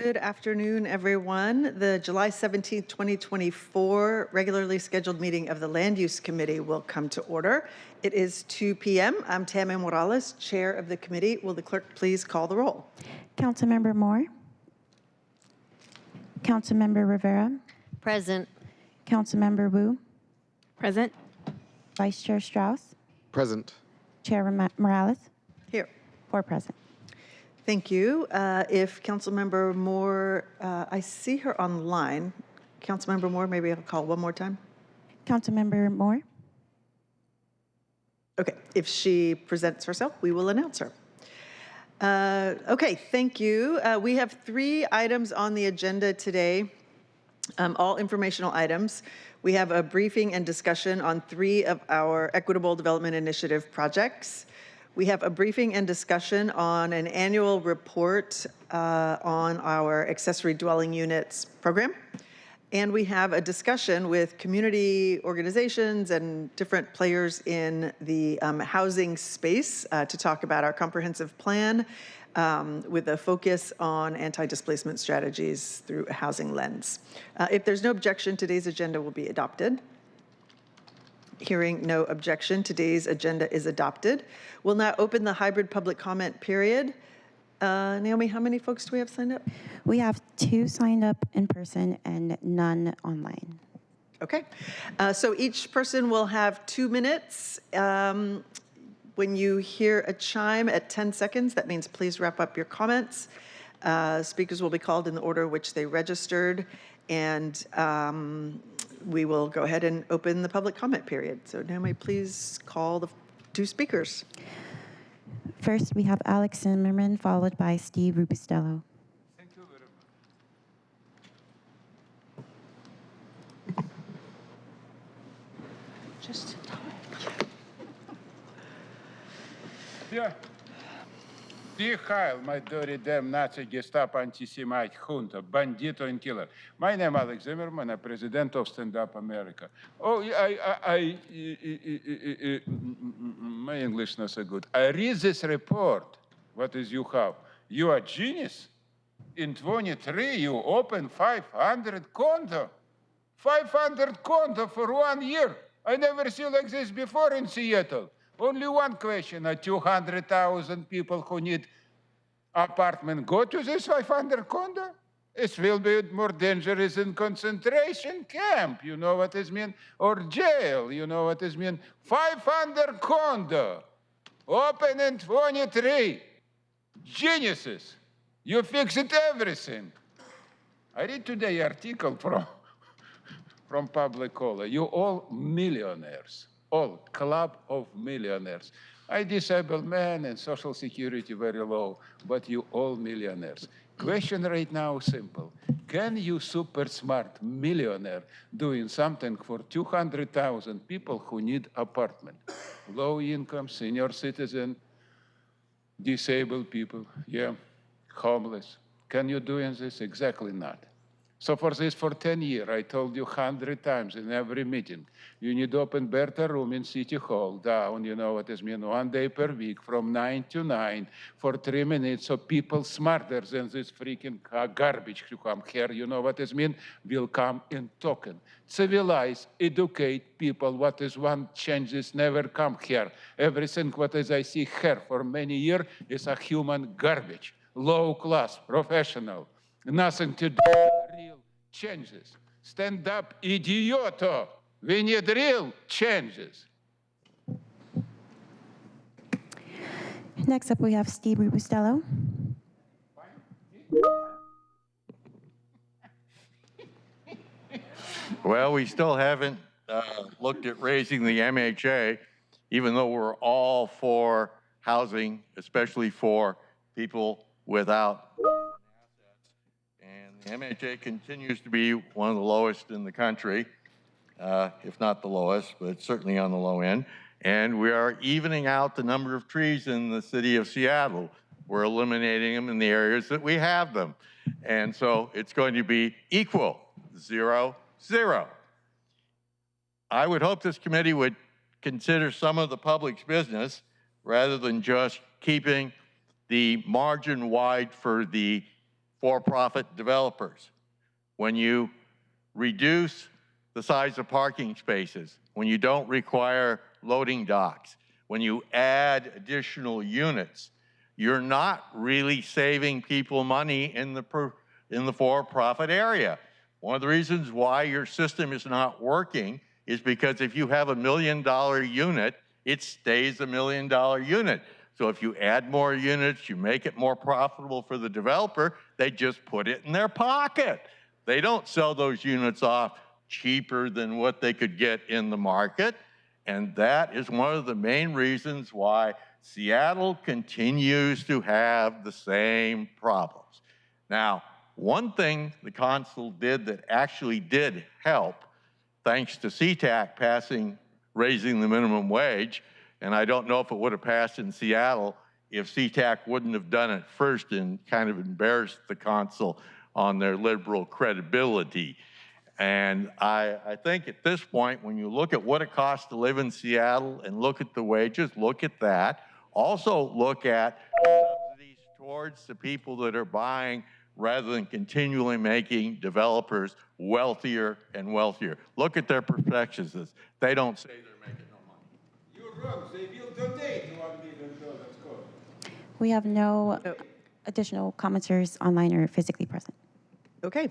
Good afternoon, everyone. The July 17th, 2024 regularly scheduled meeting of the Land Use Committee will come to order. It is 2 p.m. I'm Tammy Morales, chair of the committee. Will the clerk please call the roll? Councilmember Moore. Councilmember Rivera. Present. Councilmember Wu. Present. Vice Chair Strauss. Present. Chair Morales. Here. 4 present. Thank you. If Councilmember Moore, I see her online. Councilmember Moore, maybe I'll call one more time. Councilmember Moore. Okay, if she presents herself, we will announce her. Okay, thank you. We have 3 items on the agenda today, all informational items. We have a briefing and discussion on 3 of our Equitable Development Initiative projects. We have a briefing and discussion on an annual report on our accessory dwelling units program. And we have a discussion with community organizations and different players in the housing space to talk about our comprehensive plan with a focus on anti-displacement strategies through a housing lens. If there's no objection, today's agenda will be adopted. Hearing no objection, today's agenda is adopted. We'll now open the hybrid public comment period. Naomi, how many folks do we have signed up? We have 2 signed up in person and none online. Okay, so each person will have 2 minutes. When you hear a chime at 10 seconds, that means please wrap up your comments. Speakers will be called in the order which they registered, and we will go ahead and open the public comment period. So Naomi, please call the 2 speakers. First, we have Alex Zimmerman, followed by Steve Rubistello. Thank you very much. Just in time. Dear Heil, my dirty damn Nazi Gestapo anti-Semite junta, bandito and killer. My name is Alex Zimmerman, I'm president of Stand Up America. Oh, my English not so good. I read this report. What is you have? You are genius. In 23, you open 500 condo. 500 condo for 1 year. I never see like this before in Seattle. Only one question, 200,000 people who need apartment go to this 500 condo? It will be more dangerous than concentration camp, you know what it mean? Or jail, you know what it mean? 500 condo, open in 23. Geniuses, you fixed everything. I read today article from Public Cola. You all millionaires. All club of millionaires. I disabled man and social security very low, but you all millionaires. Question right now simple. Can you super smart millionaire doing something for 200,000 people who need apartment? Low income, senior citizen, disabled people, yeah, homeless. Can you do this? Exactly not. So for this, for 10 years, I told you 100 times in every meeting, you need to open better room in City Hall, down, you know what it means, 1 day per week, from 9 to 9, for 3 minutes, so people smarter than this freaking garbage who come here, you know what it means, will come and talking. Civilize, educate people, what is one changes never come here. Everything what is I see here for many years is a human garbage, low class, professional. Nothing to do with real changes. Stand up, idioto. We need real changes. Next up, we have Steve Rubistello. Well, we still haven't looked at raising the MHA, even though we're all for housing, especially for people without assets. And the MHA continues to be one of the lowest in the country, if not the lowest, but certainly on the low end. And we are evening out the number of trees in the city of Seattle. We're eliminating them in the areas that we have them. And so it's going to be equal, 0, 0. I would hope this committee would consider some of the public's business rather than just keeping the margin wide for the for-profit developers, when you reduce the size of parking spaces, when you don't require loading docks, when you add additional units, you're not really saving people money in the for-profit area. One of the reasons why your system is not working is because if you have $1 million unit, it stays $1 million unit. So if you add more units, you make it more profitable for the developer, they just put it in their pocket. They don't sell those units off cheaper than what they could get in the market. And that is one of the main reasons why Seattle continues to have the same problems. Now, one thing the council did that actually did help, thanks to CTAC raising the minimum wage, and I don't know if it would have passed in Seattle if CTAC wouldn't have done it first and kind of embarrassed the council on their liberal credibility. And I think at this point, when you look at what it costs to live in Seattle and look at the wages, look at that. Also look at subsidies towards the people that are buying rather than continually making developers wealthier and wealthier. Look at their prospectuses. They don't say they're making no money. You're wrong. They will donate $1 million. Go. We have no additional commenters online or physically present. Okay,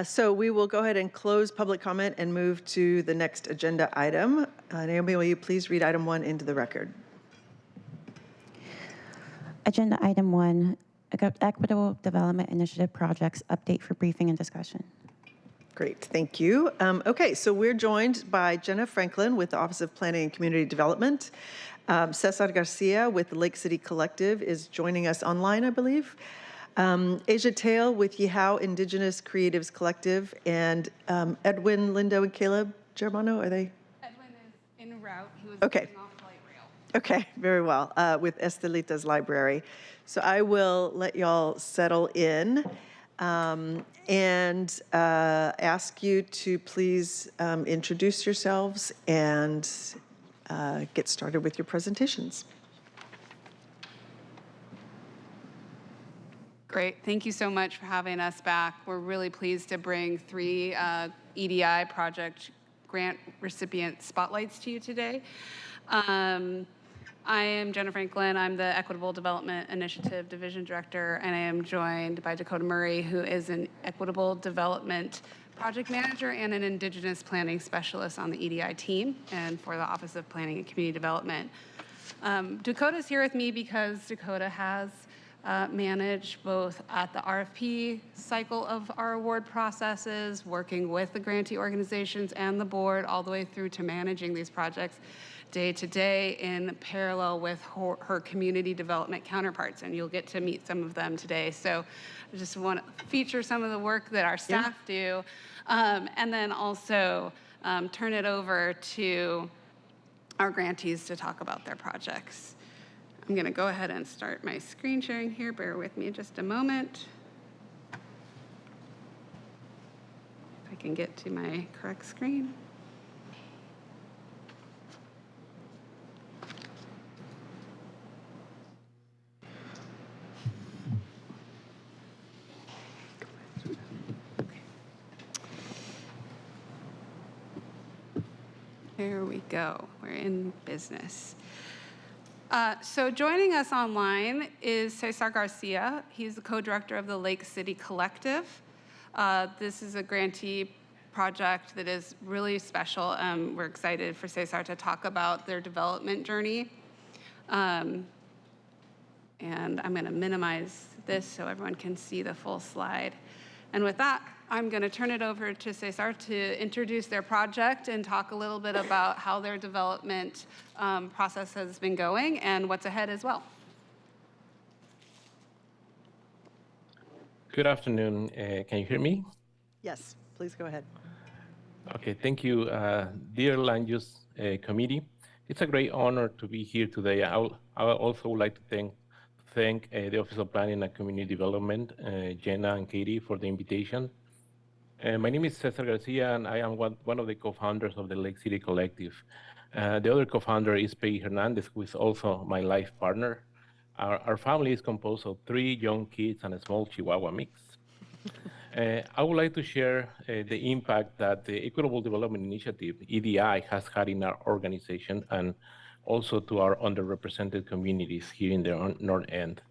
so we will go ahead and close public comment and move to the next agenda item. Naomi, will you please read item 1 into the record? Agenda item 1, Equitable Development Initiative Projects Update for Briefing and Discussion. Great, thank you. Okay, so we're joined by Jenna Franklin with the Office of Planning and Community Development. Cesar Garcia with the Lake City Collective is joining us online, I believe. Asia Tail with Yehao Indigenous Creatives Collective, and Edwin, Lindo, and Caleb Germano, are they? Edwin is en route. He was Okay. getting off light rail. Okay, very well, with Estelita's Library. So I will let y'all settle in and ask you to please introduce yourselves and get started with your presentations. Great. Thank you so much for having us back. We're really pleased to bring 3 EDI project grant recipient spotlights to you today. I am Jenna Franklin. I'm the Equitable Development Initiative Division Director, and I am joined by Dakota Murray, who is an Equitable Development Project Manager and an Indigenous Planning Specialist on the EDI team and for the Office of Planning and Community Development. Dakota's here with me because Dakota has managed both at the RFP cycle of our award processes, working with the grantee organizations and the board, all the way through to managing these projects day to day in parallel with her community development counterparts, and you'll get to meet some of them today. So I just want to feature some of the work that our staff do, and then also turn it over to our grantees to talk about their projects. I'm going to go ahead and start my screen sharing here. Bear with me just a moment. If I can get to my correct screen. There we go. We're in business. So joining us online is Cesar Garcia. He's the co-director of the Lake City Collective. This is a grantee project that is really special. We're excited for Cesar to talk about their development journey. And I'm going to minimize this so everyone can see the full slide. And with that, I'm going to turn it over to Cesar to introduce their project and talk a little bit about how their development process has been going and what's ahead as well. Good afternoon. Can you hear me? Yes, please go ahead. Okay, thank you, dear Land Use Committee. It's a great honor to be here today. I also would like to thank the Office of Planning and Community Development, Jenna and Katie, for the invitation. My name is Cesar Garcia, and I am one of the co-founders of the Lake City Collective. The other co-founder is Peggy Hernandez, who is also my life partner. Our family is composed of 3 young kids and a small Chihuahua mix. I would like to share the impact that the Equitable Development Initiative, EDI, has had in our organization and also to our underrepresented communities here in the North End.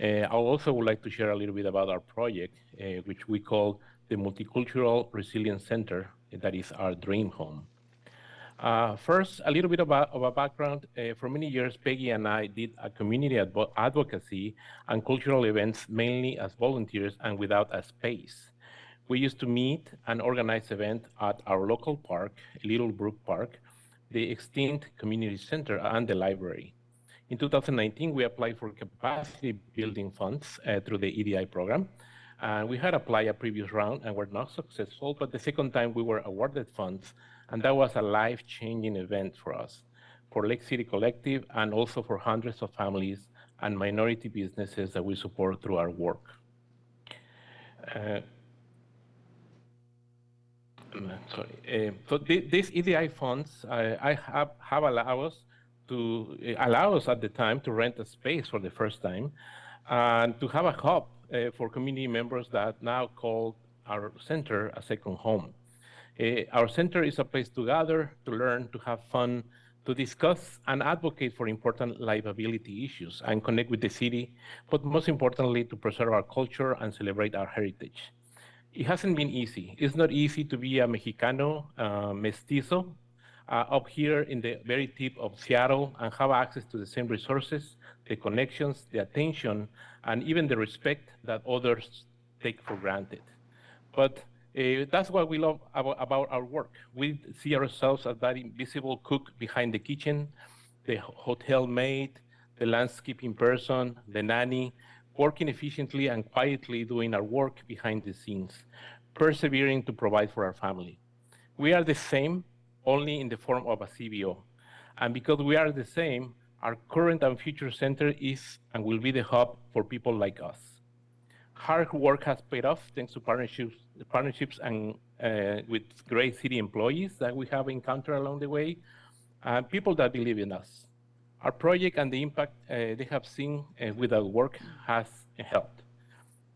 I also would like to share a little bit about our project, which we call the Multicultural Resilience Center, that is our dream home. First, a little bit of a background. For many years, Peggy and I did a community advocacy and cultural events mainly as volunteers and without a space. We used to meet and organize events at our local park, Little Brook Park, the extinct community center, and the library. In 2019, we applied for capacity building funds through the EDI program. We had applied a previous round and were not successful, but the second time we were awarded funds, and that was a life-changing event for us, for Lake City Collective, and also for hundreds of families and minority businesses that we support through our work. So these EDI funds have allow us at the time to rent a space for the first time and to have a hub for community members that now call our center a second home. Our center is a place to gather, to learn, to have fun, to discuss and advocate for important livability issues and connect with the city, but most importantly, to preserve our culture and celebrate our heritage. It hasn't been easy. It's not easy to be a Mexicano, mestizo, up here in the very tip of Seattle and have access to the same resources, the connections, the attention, and even the respect that others take for granted. But that's what we love about our work. We see ourselves as that invisible cook behind the kitchen, the hotel maid, the landscaping person, the nanny, working efficiently and quietly doing our work behind the scenes, persevering to provide for our family. We are the same, only in the form of a CBO. And because we are the same, our current and future center is and will be the hub for people like us. Hard work has paid off thanks to partnerships and with great city employees that we have encountered along the way, and people that believe in us. Our project and the impact they have seen with our work has helped.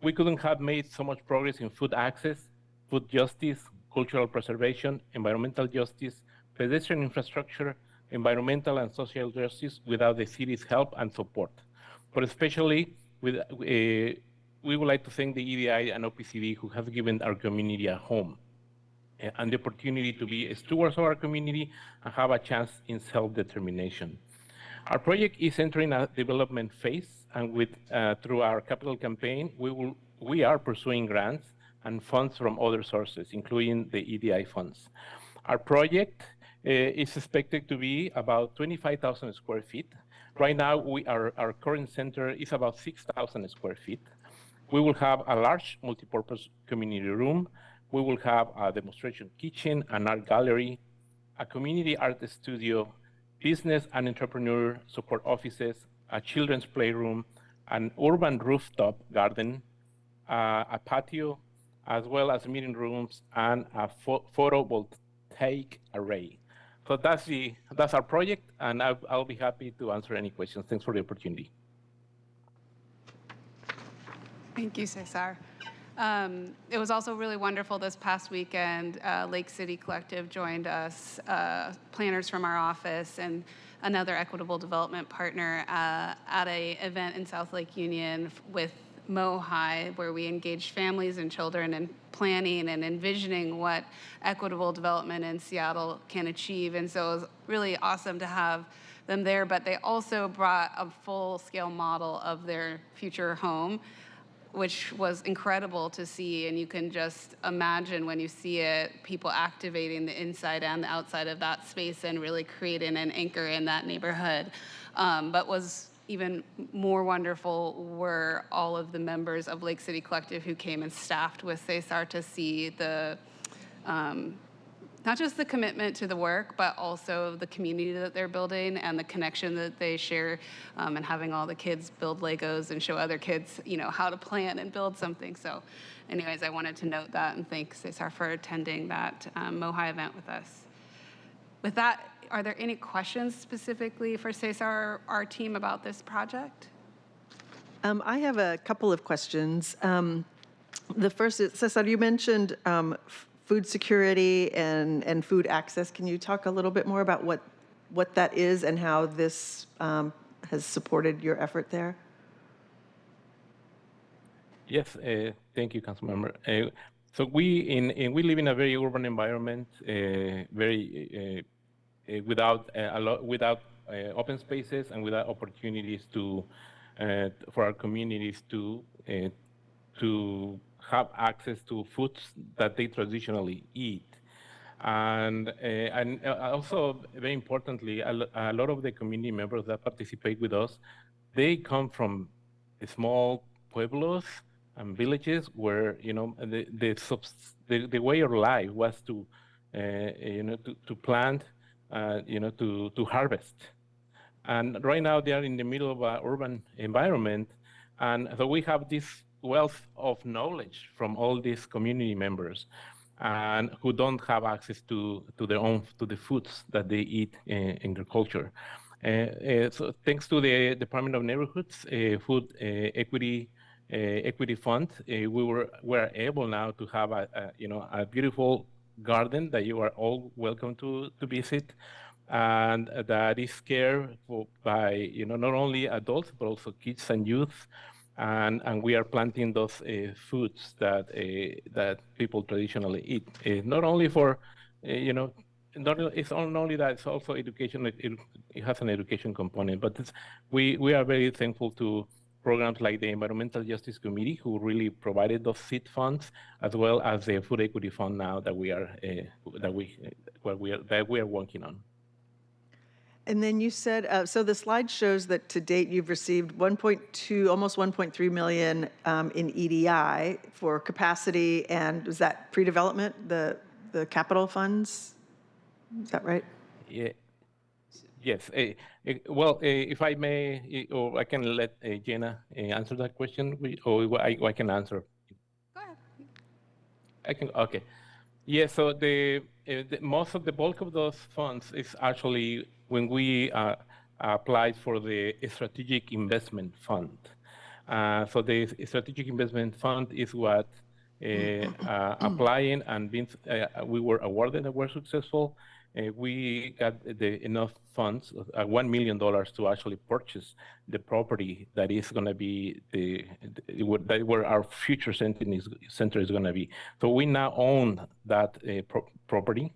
We couldn't have made so much progress in food access, food justice, cultural preservation, environmental justice, pedestrian infrastructure, environmental and social justice without the city's help and support. But especially, we would like to thank the EDI and OPCD who have given our community a home and the opportunity to be stewards of our community and have a chance in self-determination. Our project is entering a development phase, and through our capital campaign, we are pursuing grants and funds from other sources, including the EDI funds. Our project is expected to be about 25,000 square feet. Right now, our current center is about 6,000 square feet. We will have a large multipurpose community room. We will have a demonstration kitchen, an art gallery, a community art studio, business and entrepreneur support offices, a children's playroom, an urban rooftop garden, a patio, as well as meeting rooms and a photovoltaic array. So that's our project, and I'll be happy to answer any questions. Thanks for the opportunity. Thank you, Cesar. It was also really wonderful this past weekend. Lake City Collective joined us, planners from our office and another Equitable Development partner at an event in South Lake Union with MoHi, where we engaged families and children in planning and envisioning what equitable development in Seattle can achieve. And so it was really awesome to have them there, but they also brought a full-scale model of their future home, which was incredible to see. And you can just imagine when you see it, people activating the inside and the outside of that space and really creating an anchor in that neighborhood. But was even more wonderful were all of the members of Lake City Collective who came and staffed with Cesar to see the, not just the commitment to the work, but also the community that they're building and the connection that they share, and having all the kids build Legos and show other kids, how to plan and build something. So anyways, I wanted to note that and thank Cesar for attending that MoHi event with us. With that, are there any questions specifically for Cesar, our team, about this project? I have a couple of questions. The first is, Cesar, you mentioned food security and food access. Can you talk a little bit more about what that is and how this has supported your effort there? Yes, thank you, Councilmember. So we live in a very urban environment, very without open spaces and without opportunities to for our communities to have access to foods that they traditionally eat. And also, very importantly, a lot of the community members that participate with us, they come from small pueblos and villages where, you know, the way of life was to, you know, to plant, you know, to harvest. And right now they are in the middle of an urban environment. And so we have this wealth of knowledge from all these community members and who don't have access to the foods that they eat in their culture. So thanks to the Department of Neighborhoods Food Equity Fund, we were able now to have a beautiful garden that you are all welcome to visit, and that is cared for by, you know, not only adults but also kids and youth, and we are planting those foods that that people traditionally eat. Not only for you know, it's not only that, it's also education. It has an education component, but we are very thankful to programs like the Environmental Justice Committee, who really provided those seed funds, as well as the Food Equity Fund now that we are working on. And then you said, so the slide shows that to date you've received 1.2, almost 1.3 million in EDI for capacity, and was that pre-development, the capital funds? Is that right? Yeah. Yes. Well, if I may, or I can let Jenna answer that question, or I can answer. Go ahead. I can. Okay. Yeah. So most of the bulk of those funds is actually when we applied for the Strategic Investment Fund. So the Strategic Investment Fund is what applying and being, we were awarded and were successful. We got enough funds, $1 million, to actually purchase the property that is going to be where our future center is going to be. So we now own that property,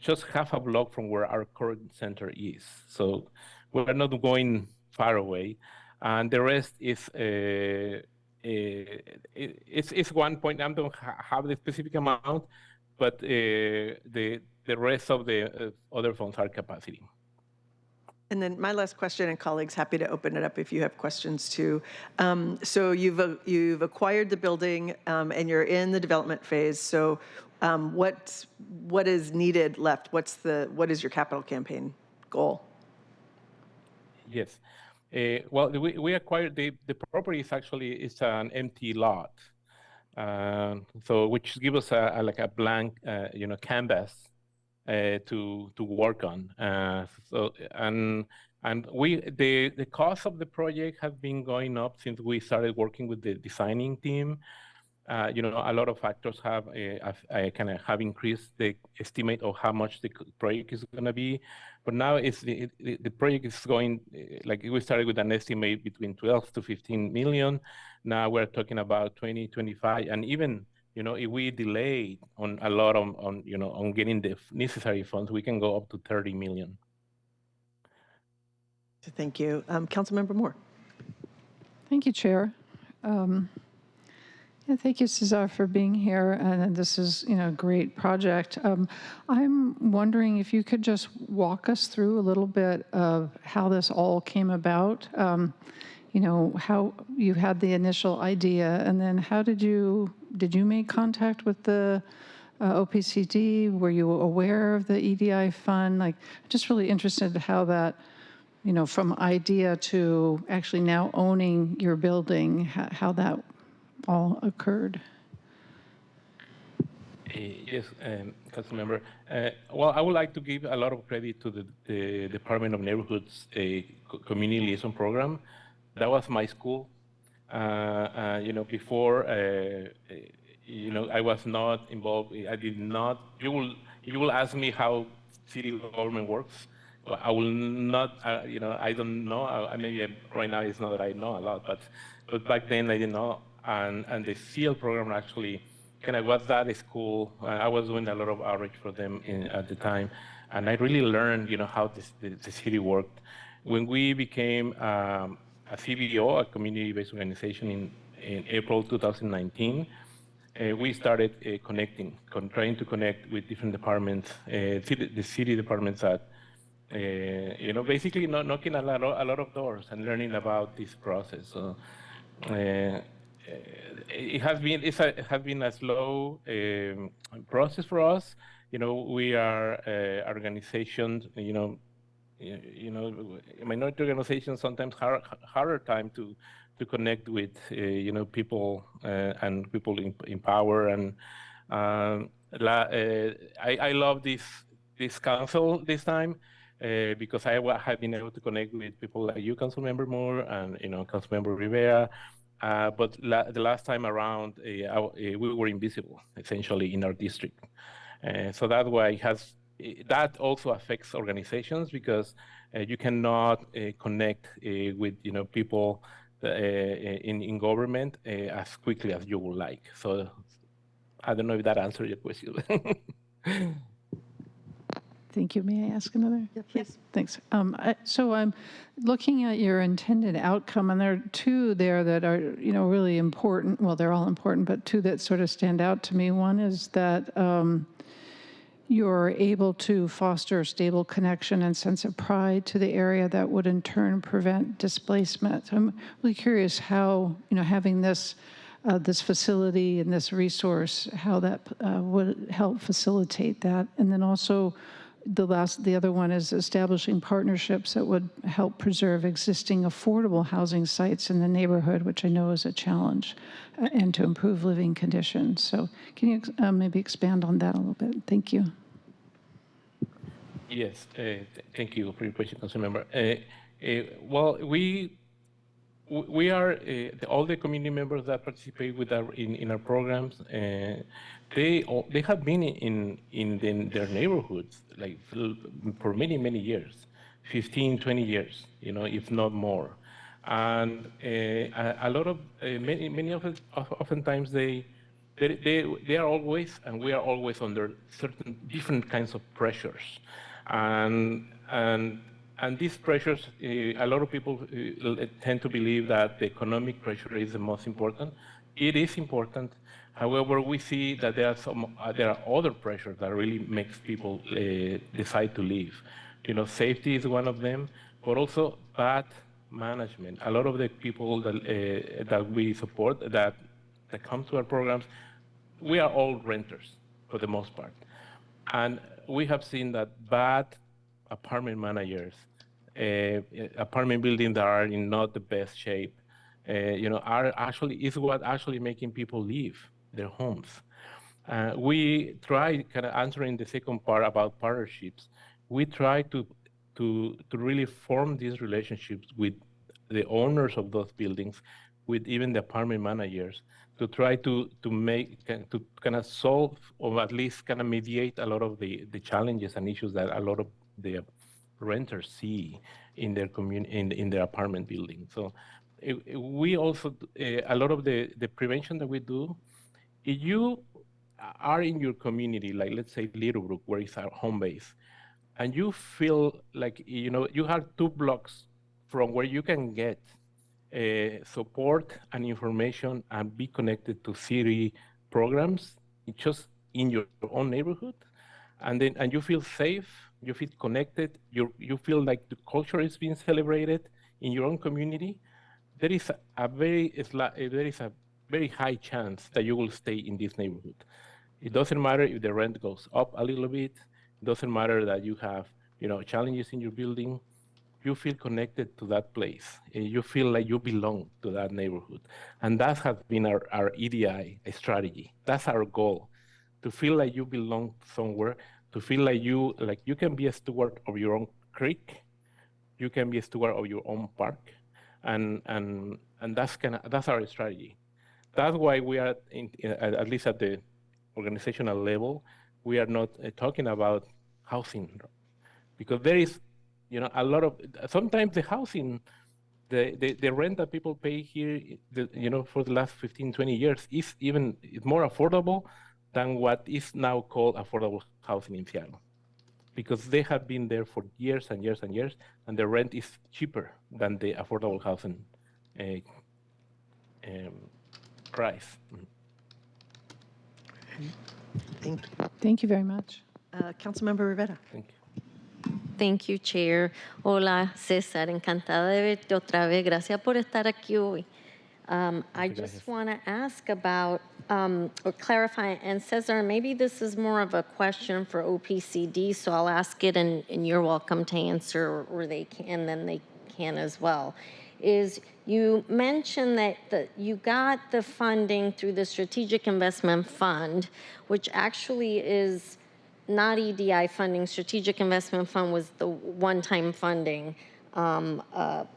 just half a block from where our current center is. So we're not going far away, and the rest is. It's 1 point. I don't have the specific amount, but the rest of the other funds are capacity. And then my last question, and colleagues, happy to open it up if you have questions too. So you've acquired the building and you're in the development phase. So what is needed left? What is your capital campaign goal? Yes. Well, we acquired the property. Is actually, it's an empty lot, so which gives us like a blank, you know, canvas to work on. So and the cost of the project has been going up since we started working with the designing team. You know, a lot of factors have kind of have increased the estimate of how much the project is going to be. But now it's the project is going, like we started with an estimate between 12 to 15 million. Now we're talking about 20, 25, and even, you know, if we delay on a lot on getting the necessary funds, we can go up to 30 million. Thank you. Councilmember Moore. Thank you, Chair. Yeah, thank you, Cesar, for being here. And this is, you know, a great project. I'm wondering if you could just walk us through a little bit of how this all came about. You know, how you had the initial idea, and then how did you make contact with the OPCD? Were you aware of the EDI fund? Like, just really interested in how that, you know, from idea to actually now owning your building, how that all occurred. Yes, Councilmember. Well, I would like to give a lot of credit to the Department of Neighborhoods Community Liaison Program. That was my school. Before, I was not involved. I did not. You will ask me how city government works. Well, I will not. I don't know. Maybe right now it's not that I know a lot, but back then I didn't know. And the CL program actually kind of was that school. I was doing a lot of outreach for them at the time, and I really learned, how the city worked. When we became a CBO, a community-based organization, in April 2019, we started trying to connect with different departments, the city departments that, basically knocking a lot of doors and learning about this process. So it has been a slow process for us. We are organizations, minority organizations sometimes harder time to connect with people and people in power. And I love this council this time because I have been able to connect with people like you, Councilmember Moore, and Councilmember Rivera. But the last time around, we were invisible essentially in our district. So that's why that also affects organizations because you cannot connect with people in government as quickly as you would like. So I don't know if that answered your question. Thank you. May I ask another? Yeah, please. Thanks. So I'm looking at your intended outcome, and there are two there that are, really important. Well, they're all important, but two that sort of stand out to me. One is that you're able to foster a stable connection and sense of pride to the area that would in turn prevent displacement. I'm really curious how, having this facility and this resource, how that would help facilitate that. And then also the other one is establishing partnerships that would help preserve existing affordable housing sites in the neighborhood, which I know is a challenge, and to improve living conditions. So can you maybe expand on that a little bit? Thank you. Yes, thank you for your question, Councilmember. Well, we are all the community members that participate with in our programs. They have been in their neighborhoods like for many years, 15, 20 years, if not more. And a lot of many of it, oftentimes they are always, and we are always under certain different kinds of pressures, and these pressures, a lot of people tend to believe that the economic pressure is the most important. It is important. However, we see that there are other pressures that really makes people decide to leave. Safety is one of them, but also bad management. A lot of the people that we support that come to our programs, we are all renters for the most part. And we have seen that bad apartment managers, apartment buildings that are in not the best shape, is what actually making people leave their homes. We try, kind of answering the second part about partnerships, we try to really form these relationships with the owners of those buildings, with even the apartment managers, to try to kind of solve, or at least kind of mediate a lot of the challenges and issues that a lot of the renters see in their in their apartment building. So we also, a lot of the prevention that we do, if you are in your community, like let's say Little Brook, where is our home base, and you feel like, you have 2 blocks from where you can get support and information and be connected to city programs, just in your own neighborhood, and you feel safe, you feel connected, you feel like the culture is being celebrated in your own community, there is a very high chance that you will stay in this neighborhood. It doesn't matter if the rent goes up a little bit. It doesn't matter that you have, challenges in your building. You feel connected to that place. You feel like you belong to that neighborhood. And that has been our EDI strategy. That's our goal, to feel like you belong somewhere, to feel like you can be a steward of your own creek, you can be a steward of your own park, and that's our strategy. That's why we are, at least at the organizational level, we are not talking about housing, because there is, a lot of, sometimes the housing, the rent that people pay here, for the last 15, 20 years is more affordable than what is now called affordable housing in Seattle, because they have been there for years and years and years, and the rent is cheaper than the affordable housing price. Thank you. Thank you very much. Councilmember Rivera. Thank you. Thank you, Chair. Hola, César. Encantada de verte otra vez. Gracias por estar aquí hoy. I just want to ask about, or clarify, and Cesar, maybe this is more of a question for OPCD, so I'll ask it and you're welcome to answer, or they can, then they can as well. Is you mentioned that you got the funding through the Strategic Investment Fund, which actually is not EDI funding. Strategic Investment Fund was the one-time funding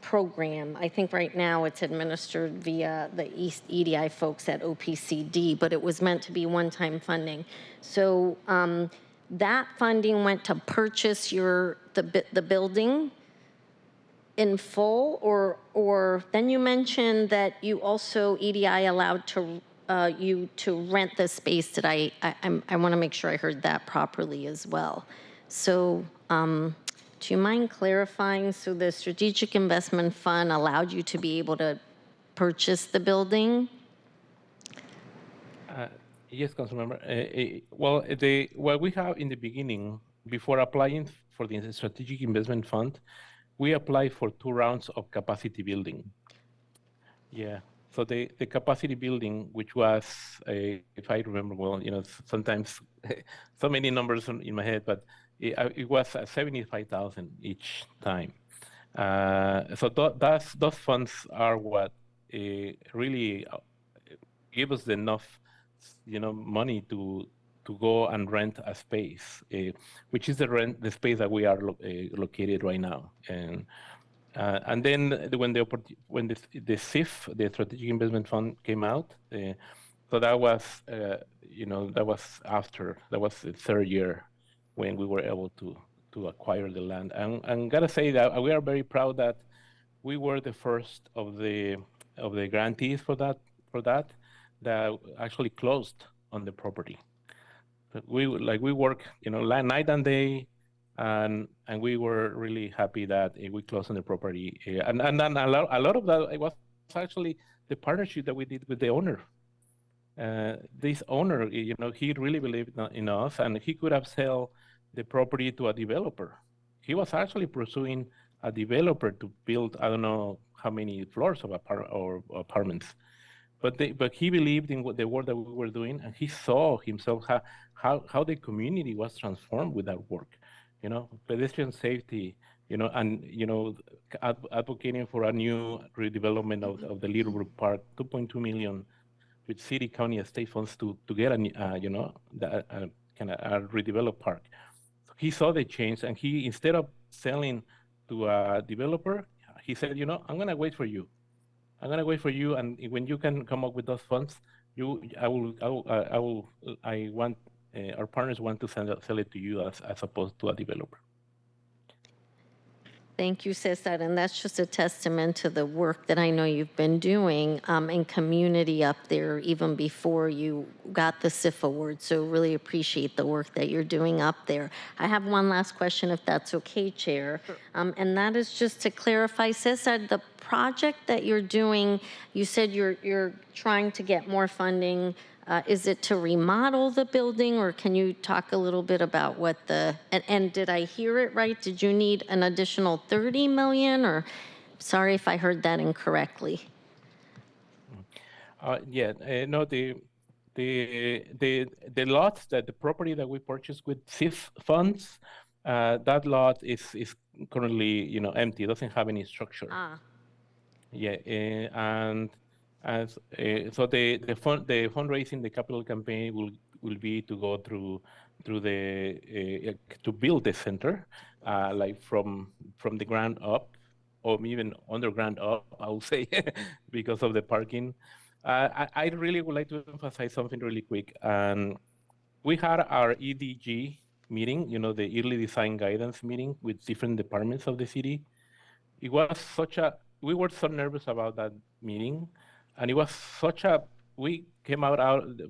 program. I think right now it's administered via the East EDI folks at OPCD, but it was meant to be one-time funding. So that funding went to purchase the building in full, or then you mentioned that you also EDI allowed you to rent the space. Did I want to make sure I heard that properly as well. So do you mind clarifying? So the Strategic Investment Fund allowed you to be able to purchase the building? Yes, Councilmember. What we have in the beginning, before applying for the Strategic Investment Fund, we applied for 2 rounds of capacity building. Yeah. So the capacity building, which was, if I remember well, sometimes so many numbers in my head, but it was 75,000 each time. So those funds are what really give us enough, money to go and rent a space, which is the space that we are located right now. And then when the SIF, the Strategic Investment Fund, came out, so that was that was the 3rd year when we were able to acquire the land. And gotta say that we are very proud that we were the first of the grantees for that actually closed on the property. We work, night and day, and we were really happy that we closed on the property. And then a lot of that, it was actually the partnership that we did with the owner. This owner, he really believed in us, and he could have sold the property to a developer. He was actually pursuing a developer to build, I don't know how many floors of apartments. But he believed in the work that we were doing, and he saw himself how the community was transformed with that work. Pedestrian safety, and advocating for a new redevelopment of the Little Brook Park, 2.2 million with city, county, and state funds to get a redeveloped park. So he saw the change, and he, instead of selling to a developer, he said, I'm gonna wait for you. I'm gonna wait for you, and when you can come up with those funds, our partners want to sell it to you as opposed to a developer. Thank you, Cesar. And that's just a testament to the work that I know you've been doing in community up there even before you got the SIF award. So really appreciate the work that you're doing up there. I have one last question, if that's okay, Chair. Sure. And that is just to clarify, Cesar, the project that you're doing, you said you're trying to get more funding. Is it to remodel the building, or can you talk a little bit about what and did I hear it right? Did you need an additional 30 million, or sorry if I heard that incorrectly? No, the lot, the property that we purchased with SIF funds, that lot is currently, empty. It doesn't have any structure. Yeah, and so the fundraising, the capital campaign will be to go through the to build the center, like from the ground up, or even underground up, I would say, because of the parking. I really would like to emphasize something really quick. We had our EDG meeting, the early design guidance meeting with different departments of the city. It was we were so nervous about that meeting, and it was we came out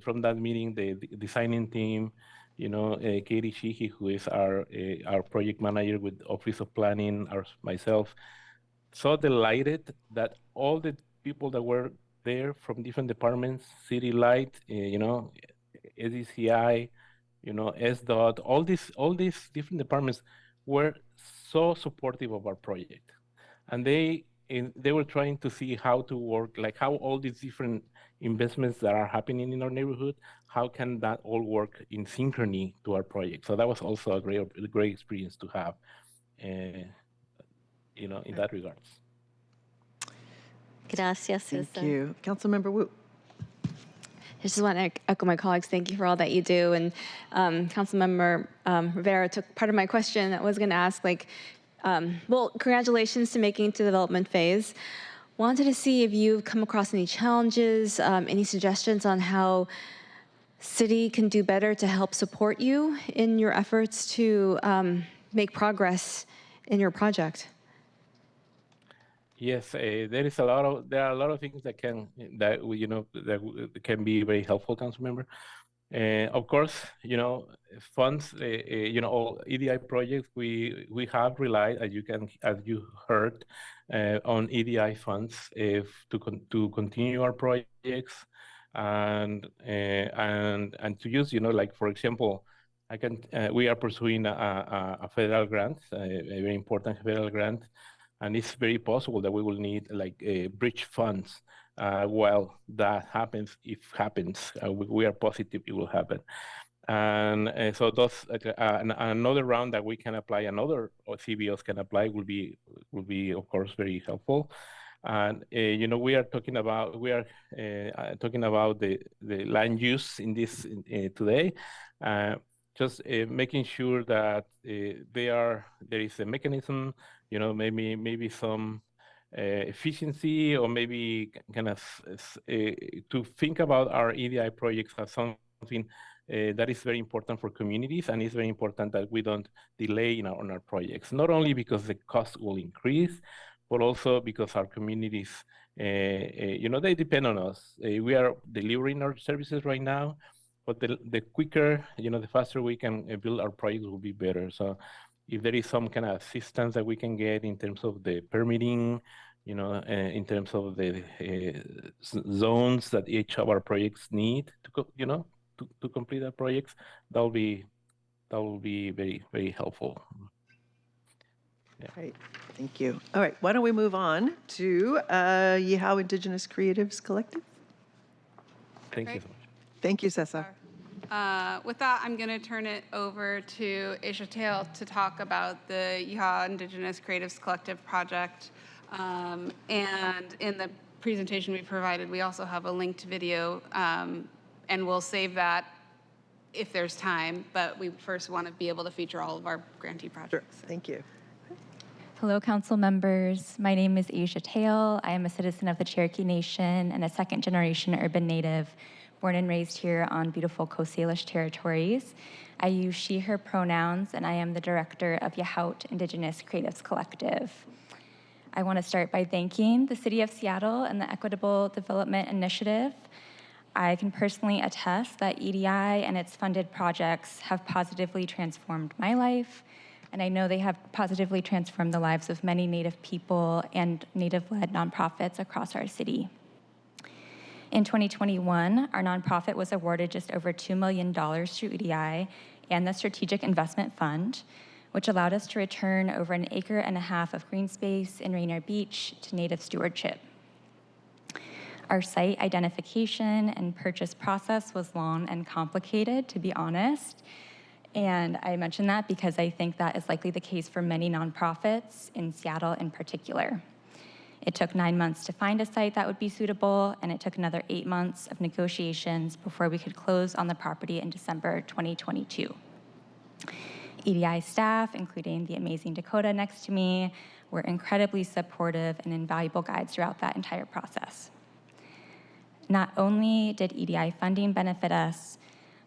from that meeting, the designing team, Katie Sheehy, who is our project manager with Office of Planning, myself, so delighted that all the people that were there from different departments, City Light, SDCI, SDOT, all these different departments were so supportive of our project, and they were trying to see how to work, like how all these different investments that are happening in our neighborhood, how can that all work in synchrony to our project. So that was also a great experience to have, in that regards. Gracias, Thank Cesar. you. Councilmember Wu. I just want to echo my colleagues. Thank you for all that you do. And Councilmember Rivera took part of my question. I was going to ask, well, congratulations to making it to the development phase. Wanted to see if you've come across any challenges, any suggestions on how city can do better to help support you in your efforts to make progress in your project. Yes, there are a lot of things that can be very helpful, Councilmember. Of course, funds, all EDI projects, we have relied, as you heard, on EDI funds to continue our projects and to use, like for example, we are pursuing a federal grant, a very important federal grant, and it's very possible that we will need bridge funds while that happens. We are positive it will happen. And so those another round that we can apply, another CBOs can apply will be of course very helpful. And we are talking about the land use in this today. Just making sure that there is a mechanism, maybe some efficiency, or maybe kind of to think about our EDI projects as something that is very important for communities, and it's very important that we don't delay on our projects, not only because the cost will increase, but also because our communities, they depend on us. We are delivering our services right now, but the quicker, the faster we can build our projects will be better. So if there is some kind of assistance that we can get in terms of the permitting, in terms of the zones that each of our projects need to complete our projects, that will be very, very helpful. Yeah. Great, thank you. All right, why don't we move on to Yeehaw Indigenous Creatives Collective? Thank you so much. Thank you, Cesar. With that, I'm going to turn it over to Aisha Tail to talk about the Yeehaw Indigenous Creatives Collective project. And in the presentation we provided, we also have a linked video, and we'll save that if there's time, but we first want to be able to feature all of our grantee projects. Sure. Thank you. Hello, council members. My name is Aisha Tail. I am a citizen of the Cherokee Nation and a second-generation urban native, born and raised here on beautiful Coast Salish territories. I use she, her pronouns, and I am the director of Yeehaw Indigenous Creatives Collective. I want to start by thanking the City of Seattle and the Equitable Development Initiative. I can personally attest that EDI and its funded projects have positively transformed my life, and I know they have positively transformed the lives of many Native people and Native-led nonprofits across our city. In 2021, our nonprofit was awarded just over $2 million through EDI and the Strategic Investment Fund, which allowed us to return over 1.5 acres of green space in Rainier Beach to Native stewardship. Our site identification and purchase process was long and complicated, to be honest. And I mention that because I think that is likely the case for many nonprofits in Seattle in particular. It took 9 months to find a site that would be suitable, and it took another 8 months of negotiations before we could close on the property in December 2022. EDI staff, including the amazing Dakota next to me, were incredibly supportive and invaluable guides throughout that entire process. Not only did EDI funding benefit us,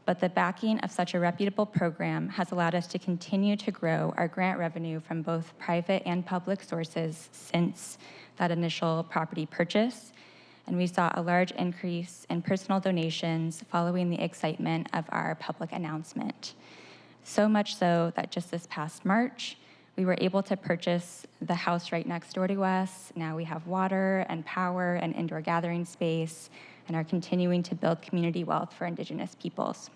but the backing of such a reputable program has allowed us to continue to grow our grant revenue from both private and public sources since that initial property purchase. And we saw a large increase in personal donations following the excitement of our public announcement. So much so that just this past March, we were able to purchase the house right next door to us. Now we have water and power and indoor gathering space, and are continuing to build community wealth for Indigenous peoples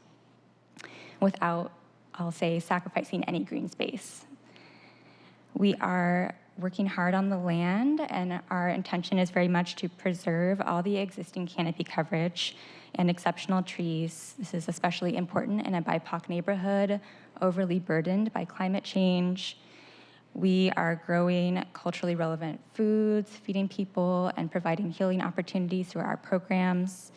without, I'll say, sacrificing any green space. We are working hard on the land, and our intention is very much to preserve all the existing canopy coverage and exceptional trees. This is especially important in a BIPOC neighborhood overly burdened by climate change. We are growing culturally relevant foods, feeding people, and providing healing opportunities through our programs.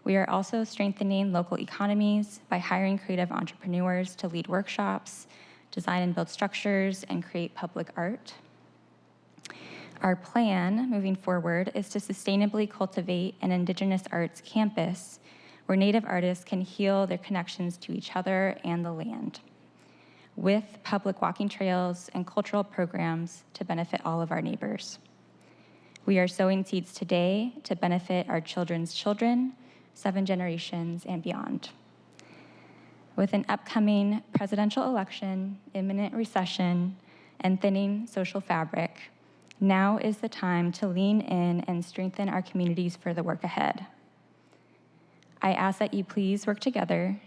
We are also strengthening local economies by hiring creative entrepreneurs to lead workshops, design and build structures, and create public art. Our plan moving forward is to sustainably cultivate an Indigenous arts campus where Native artists can heal their connections to each other and the land, with public walking trails and cultural programs to benefit all of our neighbors. We are sowing seeds today to benefit our children's children, 7 generations and beyond. With an upcoming presidential election, imminent recession, and thinning social fabric, now is the time to lean in and strengthen our communities for the work ahead. I ask that you please work together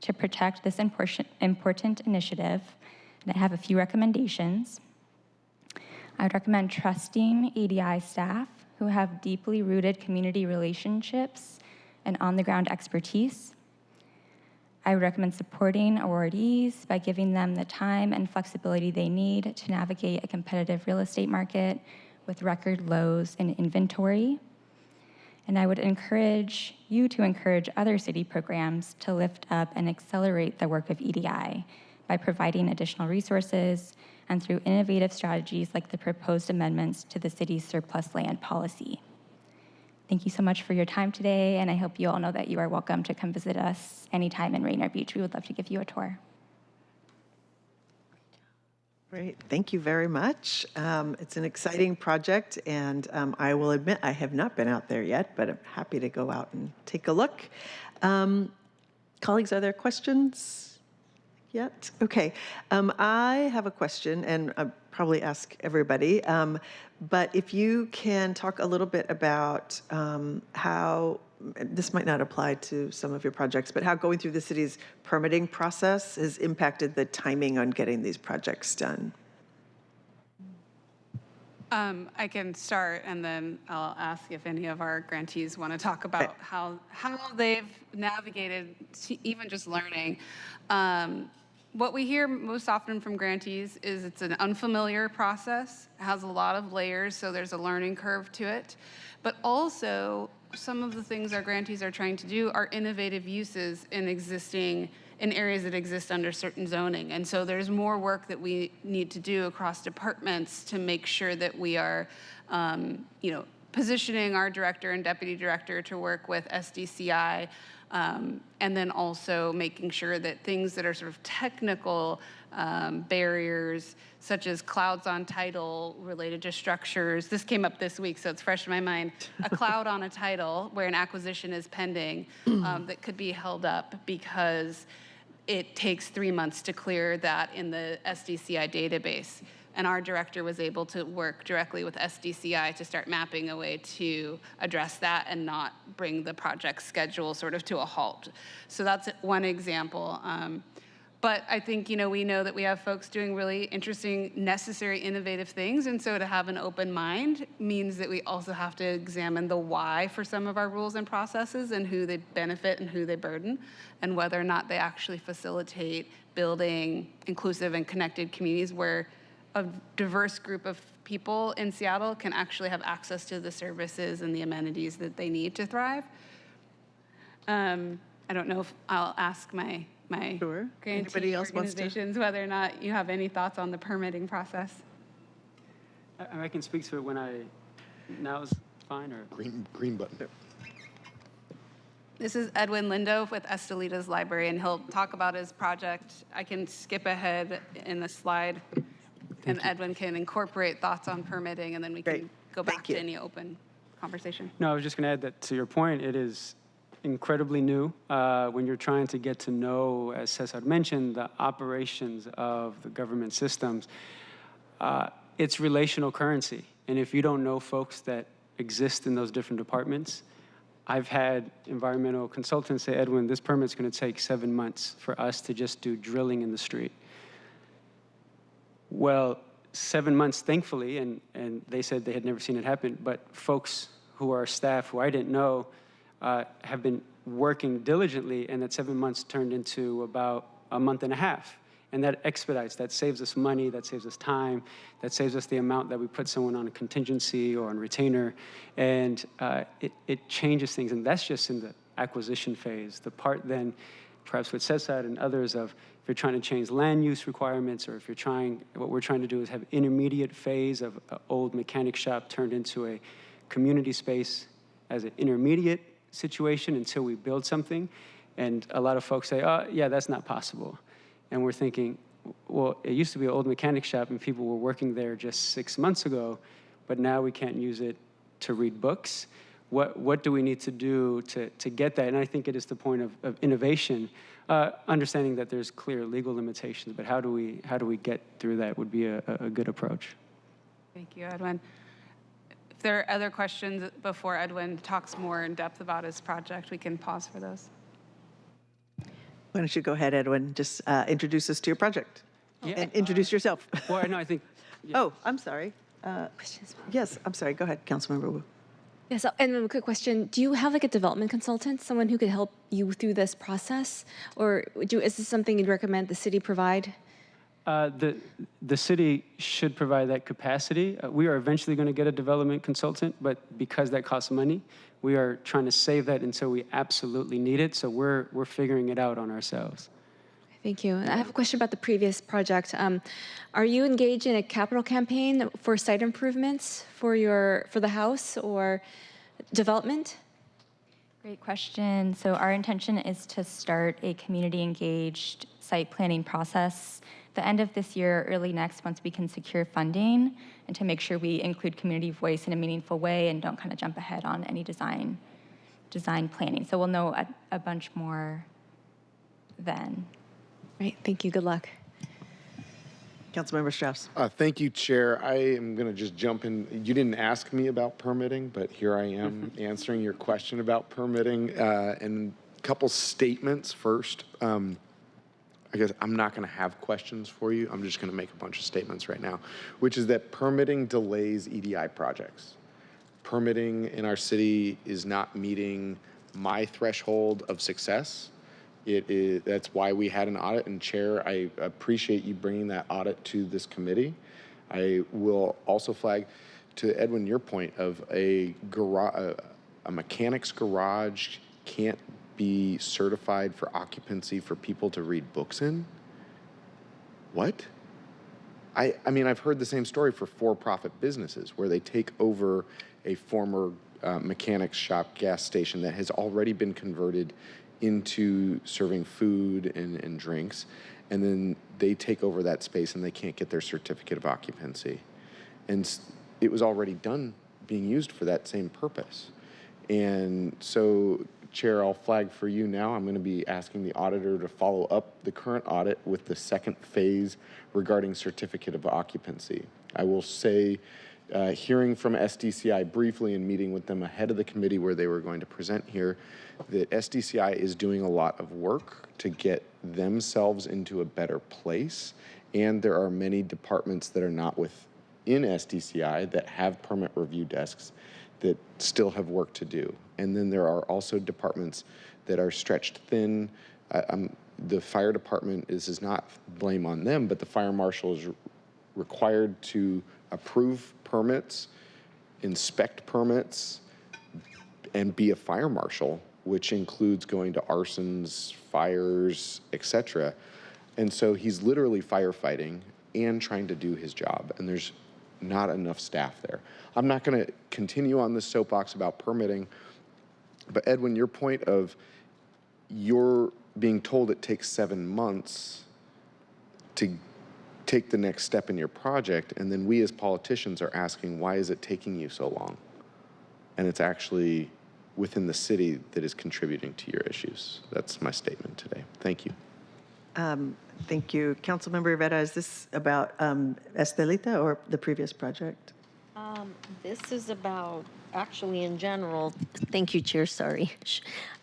to protect this important initiative, and I have a few recommendations. I would recommend trusting EDI staff who have deeply rooted community relationships and on-the-ground expertise. I would recommend supporting awardees by giving them the time and flexibility they need to navigate a competitive real estate market with record lows in inventory. And I would encourage you to encourage other city programs to lift up and accelerate the work of EDI by providing additional resources and through innovative strategies like the proposed amendments to the city's surplus land policy. Thank you so much for your time today, and I hope you all know that you are welcome to come visit us anytime in Rainier Beach. We would love to give you a tour. Great, thank you very much. It's an exciting project, and I will admit I have not been out there yet, but I'm happy to go out and take a look. Colleagues, are there questions yet? Okay, I have a question, and I'll probably ask everybody, but if you can talk a little bit about how, this might not apply to some of your projects, but how going through the city's permitting process has impacted the timing on getting these projects done. I can start, and then I'll ask if any of our grantees want to talk about how they've navigated even just learning. What we hear most often from grantees is it's an unfamiliar process, has a lot of layers, so there's a learning curve to it. But also, some of the things our grantees are trying to do are innovative uses in areas that exist under certain zoning. And so there's more work that we need to do across departments to make sure that we are, positioning our director and deputy director to work with SDCI, and then also making sure that things that are sort of technical barriers, such as clouds on title related to structures. This came up this week, so it's fresh in my mind. A cloud on a title where an acquisition is pending that could be held up because it takes 3 months to clear that in the SDCI database. And our director was able to work directly with SDCI to start mapping a way to address that and not bring the project schedule sort of to a halt. So that's one example. But I think, we know that we have folks doing really interesting, necessary, innovative things. And so to have an open mind means that we also have to examine the why for some of our rules and processes and who they benefit and who they burden, and whether or not they actually facilitate building inclusive and connected communities where a diverse group of people in Seattle can actually have access to the services and the amenities that they need to thrive. I don't know if I'll ask my grantee organizations whether or not you have any thoughts on the permitting process. I can speak to it when now is fine, or? Green button. This is Edwin Lindo with Estelita's Library, and he'll talk about his project. I can skip ahead in the slide, and Edwin can incorporate thoughts on permitting, and then we can go back to any open conversation. No, I was just going to add that to your point, it is incredibly new when you're trying to get to know, as Cesar mentioned, the operations of the government systems. It's relational currency. And if you don't know folks that exist in those different departments, I've had environmental consultants say, Edwin, this permit's going to take 7 months for us to just do drilling in the street. Well, 7 months, thankfully, and they said they had never seen it happen, but folks who are staff who I didn't know have been working diligently, and that 7 months turned into about a month and a half. And that expedites, that saves us money, that saves us time, that saves us the amount that we put someone on a contingency or on retainer, and it changes things. And that's just in the acquisition phase. The part then, perhaps with Cesar and others, of if you're trying to change land use requirements, or if you're trying, what we're trying to do is have intermediate phase of an old mechanic shop turned into a community space as an intermediate situation until we build something. And a lot of folks say, oh, yeah, that's not possible. And we're thinking, well, it used to be an old mechanic shop and people were working there just 6 months ago, but now we can't use it to read books. What do we need to do to get that? And I think it is the point of innovation, understanding that there's clear legal limitations, but how do we get through that would be a good approach. Thank you, Edwin. If there are other questions before Edwin talks more in depth about his project, we can pause for those. Why don't you go ahead, Edwin, just introduce us to your project. Yeah, and introduce yourself. Well, no, I think. Yeah. Oh, I'm sorry. Yes, I'm sorry. Go ahead, Councilmember Wu. Yes, and then a quick question. Do you have like a development consultant, someone who could help you through this process? Or is this something you'd recommend the city provide? The city should provide that capacity. We are eventually going to get a development consultant, but because that costs money, we are trying to save that until we absolutely need it. So we're figuring it out on ourselves. Thank you. I have a question about the previous project. Are you engaged in a capital campaign for site improvements for the house or development? Great question. So our intention is to start a community-engaged site planning process the end of this year, early next, once we can secure funding, and to make sure we include community voice in a meaningful way and don't kind of jump ahead on any design planning. So we'll know a bunch more then. Right. Thank you. Good luck. Councilmember Strauss. Thank you, Chair. I am going to just jump in. You didn't ask me about permitting, but here I am answering your question about permitting. And a couple statements first. I guess I'm not going to have questions for you. I'm just going to make a bunch of statements right now, which is that permitting delays EDI projects. Permitting in our city is not meeting my threshold of success. That's why we had an audit. And Chair, I appreciate you bringing that audit to this committee. I will also flag to Edwin your point of a mechanic's garage can't be certified for occupancy for people to read books in. What? I mean, I've heard the same story for for-profit businesses where they take over a former mechanic's shop gas station that has already been converted into serving food and drinks, and then they take over that space and they can't get their certificate of occupancy. And it was already done being used for that same purpose. And so, Chair, I'll flag for you now. I'm going to be asking the auditor to follow up the current audit with the second phase regarding certificate of occupancy. I will say, hearing from SDCI briefly and meeting with them ahead of the committee where they were going to present here, that SDCI is doing a lot of work to get themselves into a better place. And there are many departments that are not within SDCI that have permit review desks that still have work to do. And then there are also departments that are stretched thin. The fire department, this is not blame on them, but the fire marshal is required to approve permits, inspect permits, and be a fire marshal, which includes going to arsons, fires, etc. And so he's literally firefighting and trying to do his job. And there's not enough staff there. I'm not going to continue on this soapbox about permitting, but Edwin, your point of you're being told it takes 7 months to take the next step in your project, and then we as politicians are asking, why is it taking you so long? And it's actually within the city that is contributing to your issues. That's my statement today. Thank you. Thank you. Councilmember Rivera, is this about Estelita or the previous project? This is about, actually in general, thank you, Chair, sorry.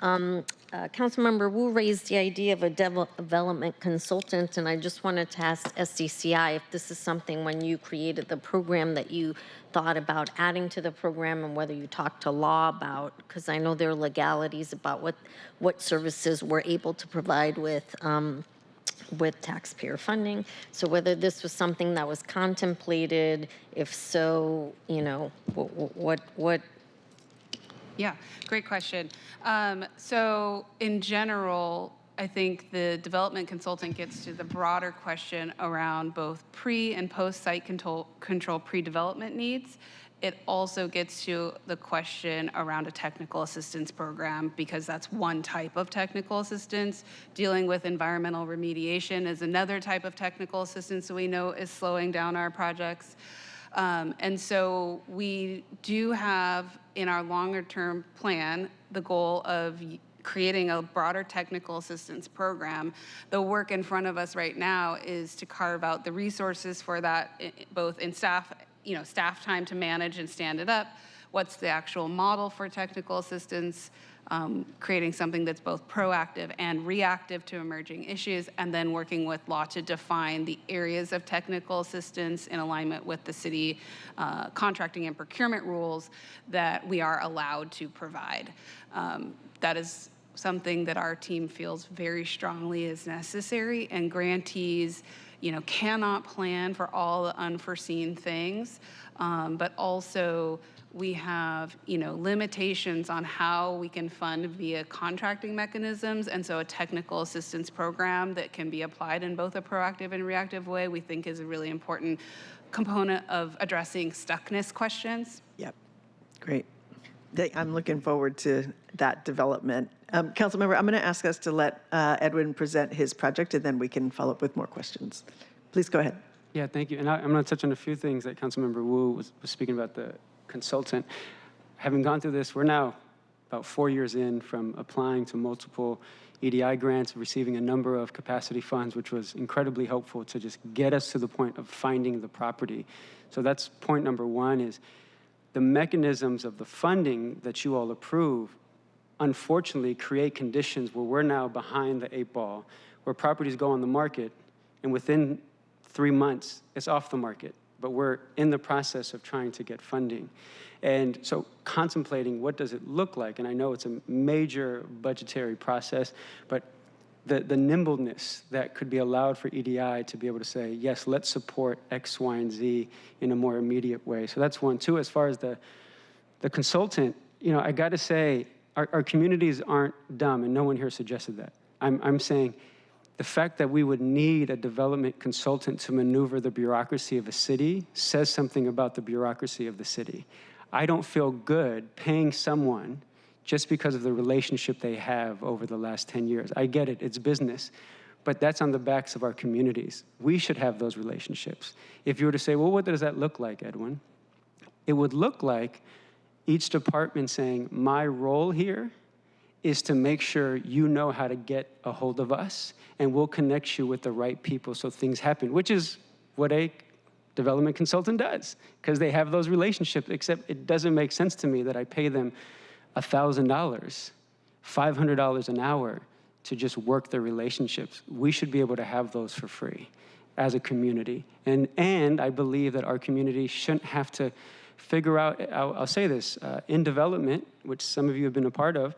Councilmember Wu raised the idea of a development consultant, and I just wanted to ask SDCI if this is something when you created the program that you thought about adding to the program, and whether you talked to law about, because I know there are legalities about what services we're able to provide with taxpayer funding. So whether this was something that was contemplated, if so, you know, what? Yeah, great question. So in general, I think the development consultant gets to the broader question around both pre and post site control pre-development needs. It also gets to the question around a technical assistance program, because that's one type of technical assistance. Dealing with environmental remediation is another type of technical assistance that we know is slowing down our projects. And so we do have in our longer term plan the goal of creating a broader technical assistance program. The work in front of us right now is to carve out the resources for that, both in staff time to manage and stand it up. What's the actual model for technical assistance? Creating something that's both proactive and reactive to emerging issues, and then working with law to define the areas of technical assistance in alignment with the city contracting and procurement rules that we are allowed to provide. That is something that our team feels very strongly is necessary, and grantees cannot plan for all the unforeseen things, but also we have, limitations on how we can fund via contracting mechanisms, and so a technical assistance program that can be applied in both a proactive and reactive way, we think is a really important component of addressing stuckness questions. Yep, great. I'm looking forward to that development. Councilmember, I'm going to ask us to let Edwin present his project, and then we can follow up with more questions. Please go ahead. Yeah, thank you. And I'm going to touch on a few things that Councilmember Wu was speaking about, the consultant. Having gone through this, we're now about 4 years in from applying to multiple EDI grants, receiving a number of capacity funds, which was incredibly helpful to just get us to the point of finding the property. So that's point number one, is the mechanisms of the funding that you all approve, unfortunately, create conditions where we're now behind the 8 ball, where properties go on the market, and within 3 months, it's off the market. But we're in the process of trying to get funding. And so contemplating what does it look like, and I know it's a major budgetary process, but the nimbleness that could be allowed for EDI to be able to say, yes, let's support X, Y, and Z in a more immediate way. So that's one. Two, as far as the consultant, I got to say, our communities aren't dumb, and no one here suggested that. I'm saying the fact that we would need a development consultant to maneuver the bureaucracy of a city says something about the bureaucracy of the city. I don't feel good paying someone just because of the relationship they have over the last 10 years. I get it, it's business, but that's on the backs of our communities. We should have those relationships. If you were to say, well, what does that look like, Edwin? It would look like each department saying, my role here is to make sure you know how to get a hold of us, and we'll connect you with the right people so things happen, which is what a development consultant does, because they have those relationships, except it doesn't make sense to me that I pay them $1,000, $500 an hour to just work their relationships. We should be able to have those for free as a community. And I believe that our community shouldn't have to figure out, I'll say this, in development, which some of you have been a part of,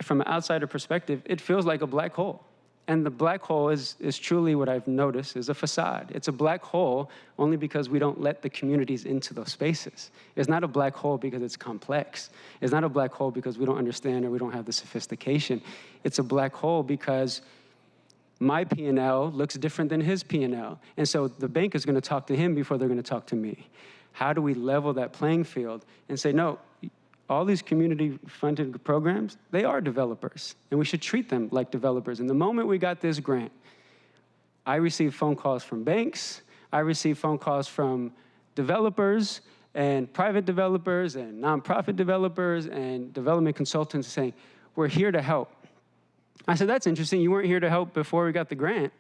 from an outsider perspective, it feels like a black hole. And the black hole is truly what I've noticed is a facade. It's a black hole only because we don't let the communities into those spaces. It's not a black hole because it's complex. It's not a black hole because we don't understand or we don't have the sophistication. It's a black hole because My P&L looks different than his P&L. And so the bank is going to talk to him before they're going to talk to me. How do we level that playing field and say, no, all these community-funded programs, they are developers, and we should treat them like developers. And the moment we got this grant, I received phone calls from banks, I received phone calls from developers and private developers and nonprofit developers and development consultants saying, we're here to help. I said, that's interesting. You weren't here to help before we got the grant.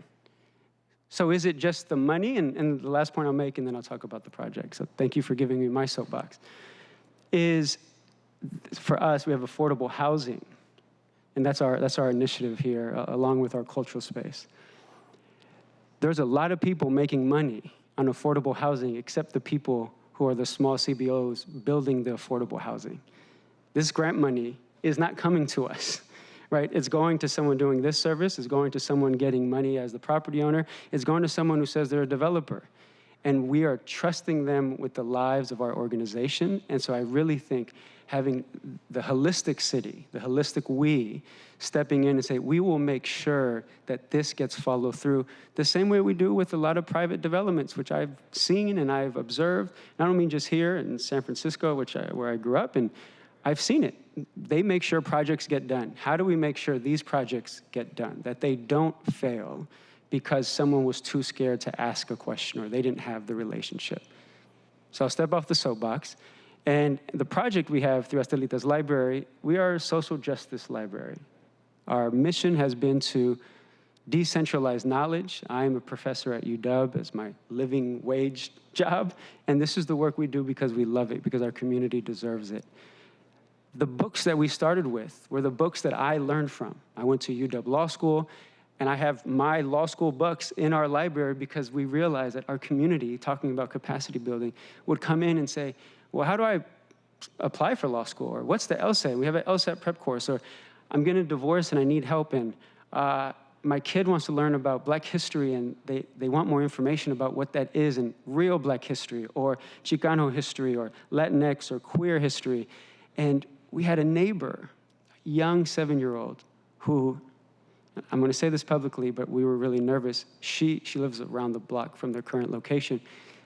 So is it just the money? And the last point I'll make, and then I'll talk about the project. So thank you for giving me my soapbox. Is for us, we have affordable housing. And that's our initiative here, along with our cultural space. There's a lot of people making money on affordable housing, except the people who are the small CBOs building the affordable housing. This grant money is not coming to us. Right? It's going to someone doing this service, it's going to someone getting money as the property owner, it's going to someone who says they're a developer. And we are trusting them with the lives of our organization. And so I really think having the holistic city, the holistic we, stepping in and say, we will make sure that this gets followed through the same way we do with a lot of private developments, which I've seen and I've observed. And I don't mean just here in San Francisco, where I grew up, and I've seen it. They make sure projects get done. How do we make sure these projects get done, that they don't fail because someone was too scared to ask a question or they didn't have the relationship? So I'll step off the soapbox. And the project we have through Estelita's library, we are a social justice library. Our mission has been to decentralize knowledge. I am a professor at UW as my living wage job. And this is the work we do because we love it, because our community deserves it. The books that we started with were the books that I learned from. I went to UW Law School, and I have my law school books in our library because we realized that our community, talking about capacity building, would come in and say, well, how do I apply for law school? Or what's the LSAT? We have an LSAT prep course. Or I'm getting a divorce and I need help. And my kid wants to learn about Black history, and they want more information about what that is in real Black history, or Chicano history, or Latinx, or queer history. And we had a neighbor, a young 7-year-old, who, I'm going to say this publicly, but we were really nervous. She lives around the block from their current location.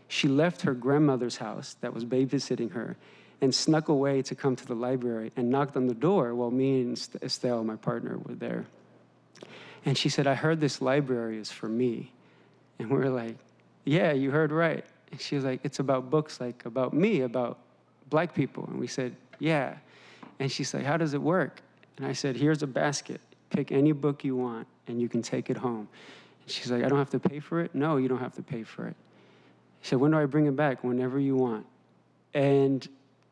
She left her grandmother's house that was babysitting her and snuck away to come to the library and knocked on the door while me and Estelle, my partner, were there. And she said, I heard this library is for me. And we were like, yeah, you heard right. And she was like, it's about books, like about me, about Black people. And we said, yeah. And she's like, how does it work? And I said, here's a basket. Pick any book you want, and you can take it home. And she's like, I don't have to pay for it? No, you don't have to pay for it. She said, when do I bring it back? Whenever you want. And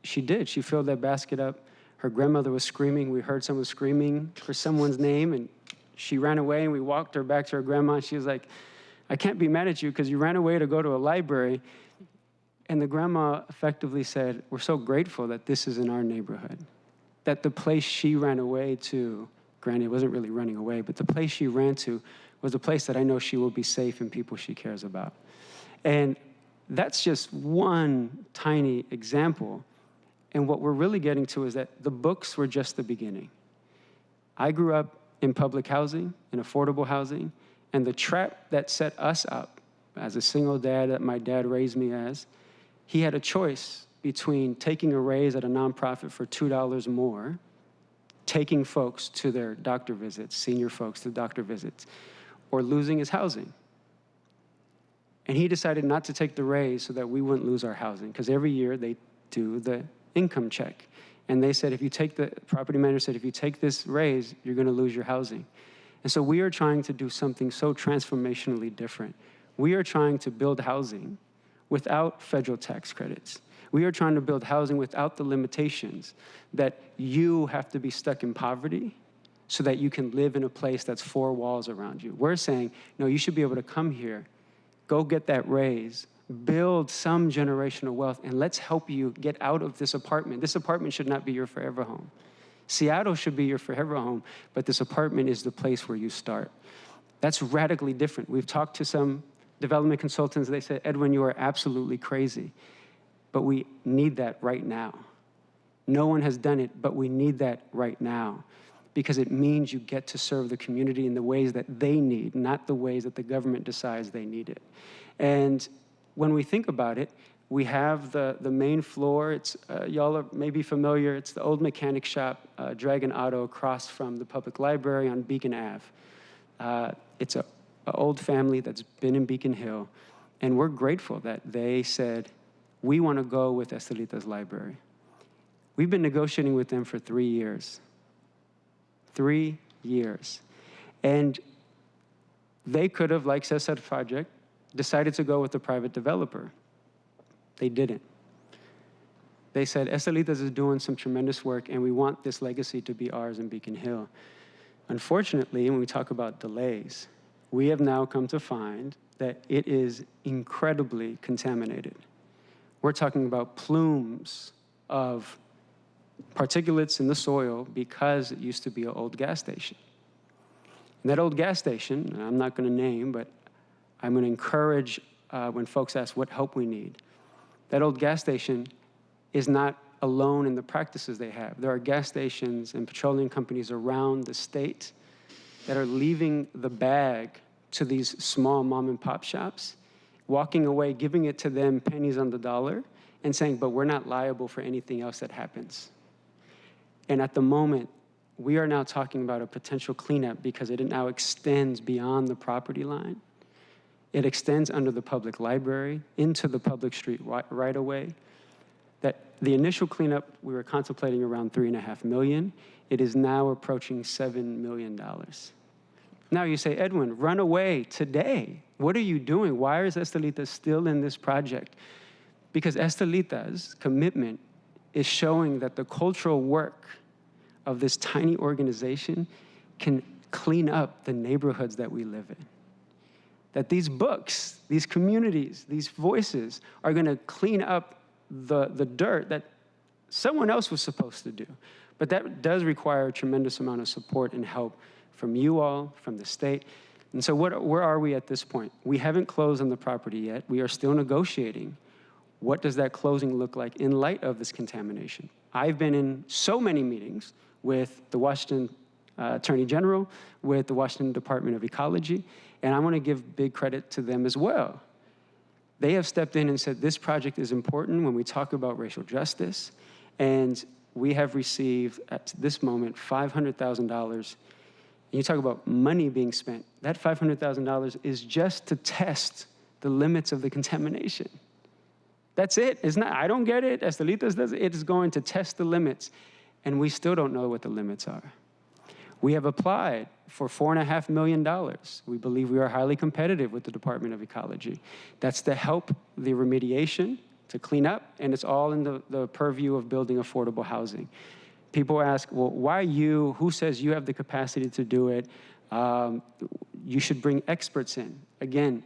she did. She filled that basket up. Her grandmother was screaming. We heard someone screaming for someone's name, and she ran away, and we walked her back to her grandma. And she was like, I can't be mad at you because you ran away to go to a library. And the grandma effectively said, we're so grateful that this is in our neighborhood, that the place she ran away to, granted, it wasn't really running away, but the place she ran to was a place that I know she will be safe and people she cares about. And that's just one tiny example. And what we're really getting to is that the books were just the beginning. I grew up in public housing, in affordable housing, and the trap that set us up as a single dad that my dad raised me as, he had a choice between taking a raise at a nonprofit for $2 more, taking folks to their doctor visits, senior folks to doctor visits, or losing his housing. And he decided not to take the raise so that we wouldn't lose our housing, because every year they do the income check. And they said, the property manager said, if you take this raise, you're gonna lose your housing. And so we are trying to do something so transformationally different. We are trying to build housing without federal tax credits. We are trying to build housing without the limitations that you have to be stuck in poverty so that you can live in a place that's 4 walls around you. We're saying, no, you should be able to come here, go get that raise, build some generational wealth, and let's help you get out of this apartment. This apartment should not be your forever home. Seattle should be your forever home, but this apartment is the place where you start. That's radically different. We've talked to some development consultants. They said, Edwin, you are absolutely crazy. But we need that right now. No one has done it, but we need that right now. because it means you get to serve the community in the ways that they need, not the ways that the government decides they need it. And when we think about it, we have the main floor. It's y'all are maybe familiar. It's the old mechanic shop, Dragon Auto, across from the public library on Beacon Ave. It's an old family that's been in Beacon Hill, and we're grateful that they said, we want to go with Estelita's library. We've been negotiating with them for 3 years. 3 years. And they could have, like Cesar Project, decided to go with a private developer. They didn't. They said, Estelitas is doing some tremendous work, and we want this legacy to be ours in Beacon Hill. Unfortunately, when we talk about delays, we have now come to find that it is incredibly contaminated. We're talking about plumes of particulates in the soil because it used to be an old gas station. And that old gas station, I'm not going to name, but I'm going to encourage when folks ask what help we need. That old gas station is not alone in the practices they have. There are gas stations and petroleum companies around the state that are leaving the bag to these small mom and pop shops, walking away, giving it to them pennies on the dollar, and saying, but we're not liable for anything else that happens. And at the moment, we are now talking about a potential cleanup because it now extends beyond the property line. It extends under the public library into the public street right away. That the initial cleanup, we were contemplating around $3.5 million. It is now approaching $7 million. Now you say, Edwin, run away today. What are you doing? Why is Estelita still in this project? Because Estelita's commitment is showing that the cultural work of this tiny organization can clean up the neighborhoods that we live in. That these books, these communities, these voices are going to clean up the dirt that someone else was supposed to do. But that does require a tremendous amount of support and help from you all, from the state. And so where are we at this point? We haven't closed on the property yet. We are still negotiating. What does that closing look like in light of this contamination? I've been in so many meetings with the Washington Attorney General, with the Washington Department of Ecology, and I want to give big credit to them as well. They have stepped in and said this project is important when we talk about racial justice, and we have received, at this moment, $500,000. You talk about money being spent. That $500,000 is just to test the limits of the contamination. That's it. It's not, I don't get it. Estelitas does it. It is going to test the limits, and we still don't know what the limits are. We have applied for $4.5 million. We believe we are highly competitive with the Department of Ecology. That's to help the remediation, to clean up, and it's all in the purview of building affordable housing. People ask, well, why you? Who says you have the capacity to do it? You should bring experts in. Again,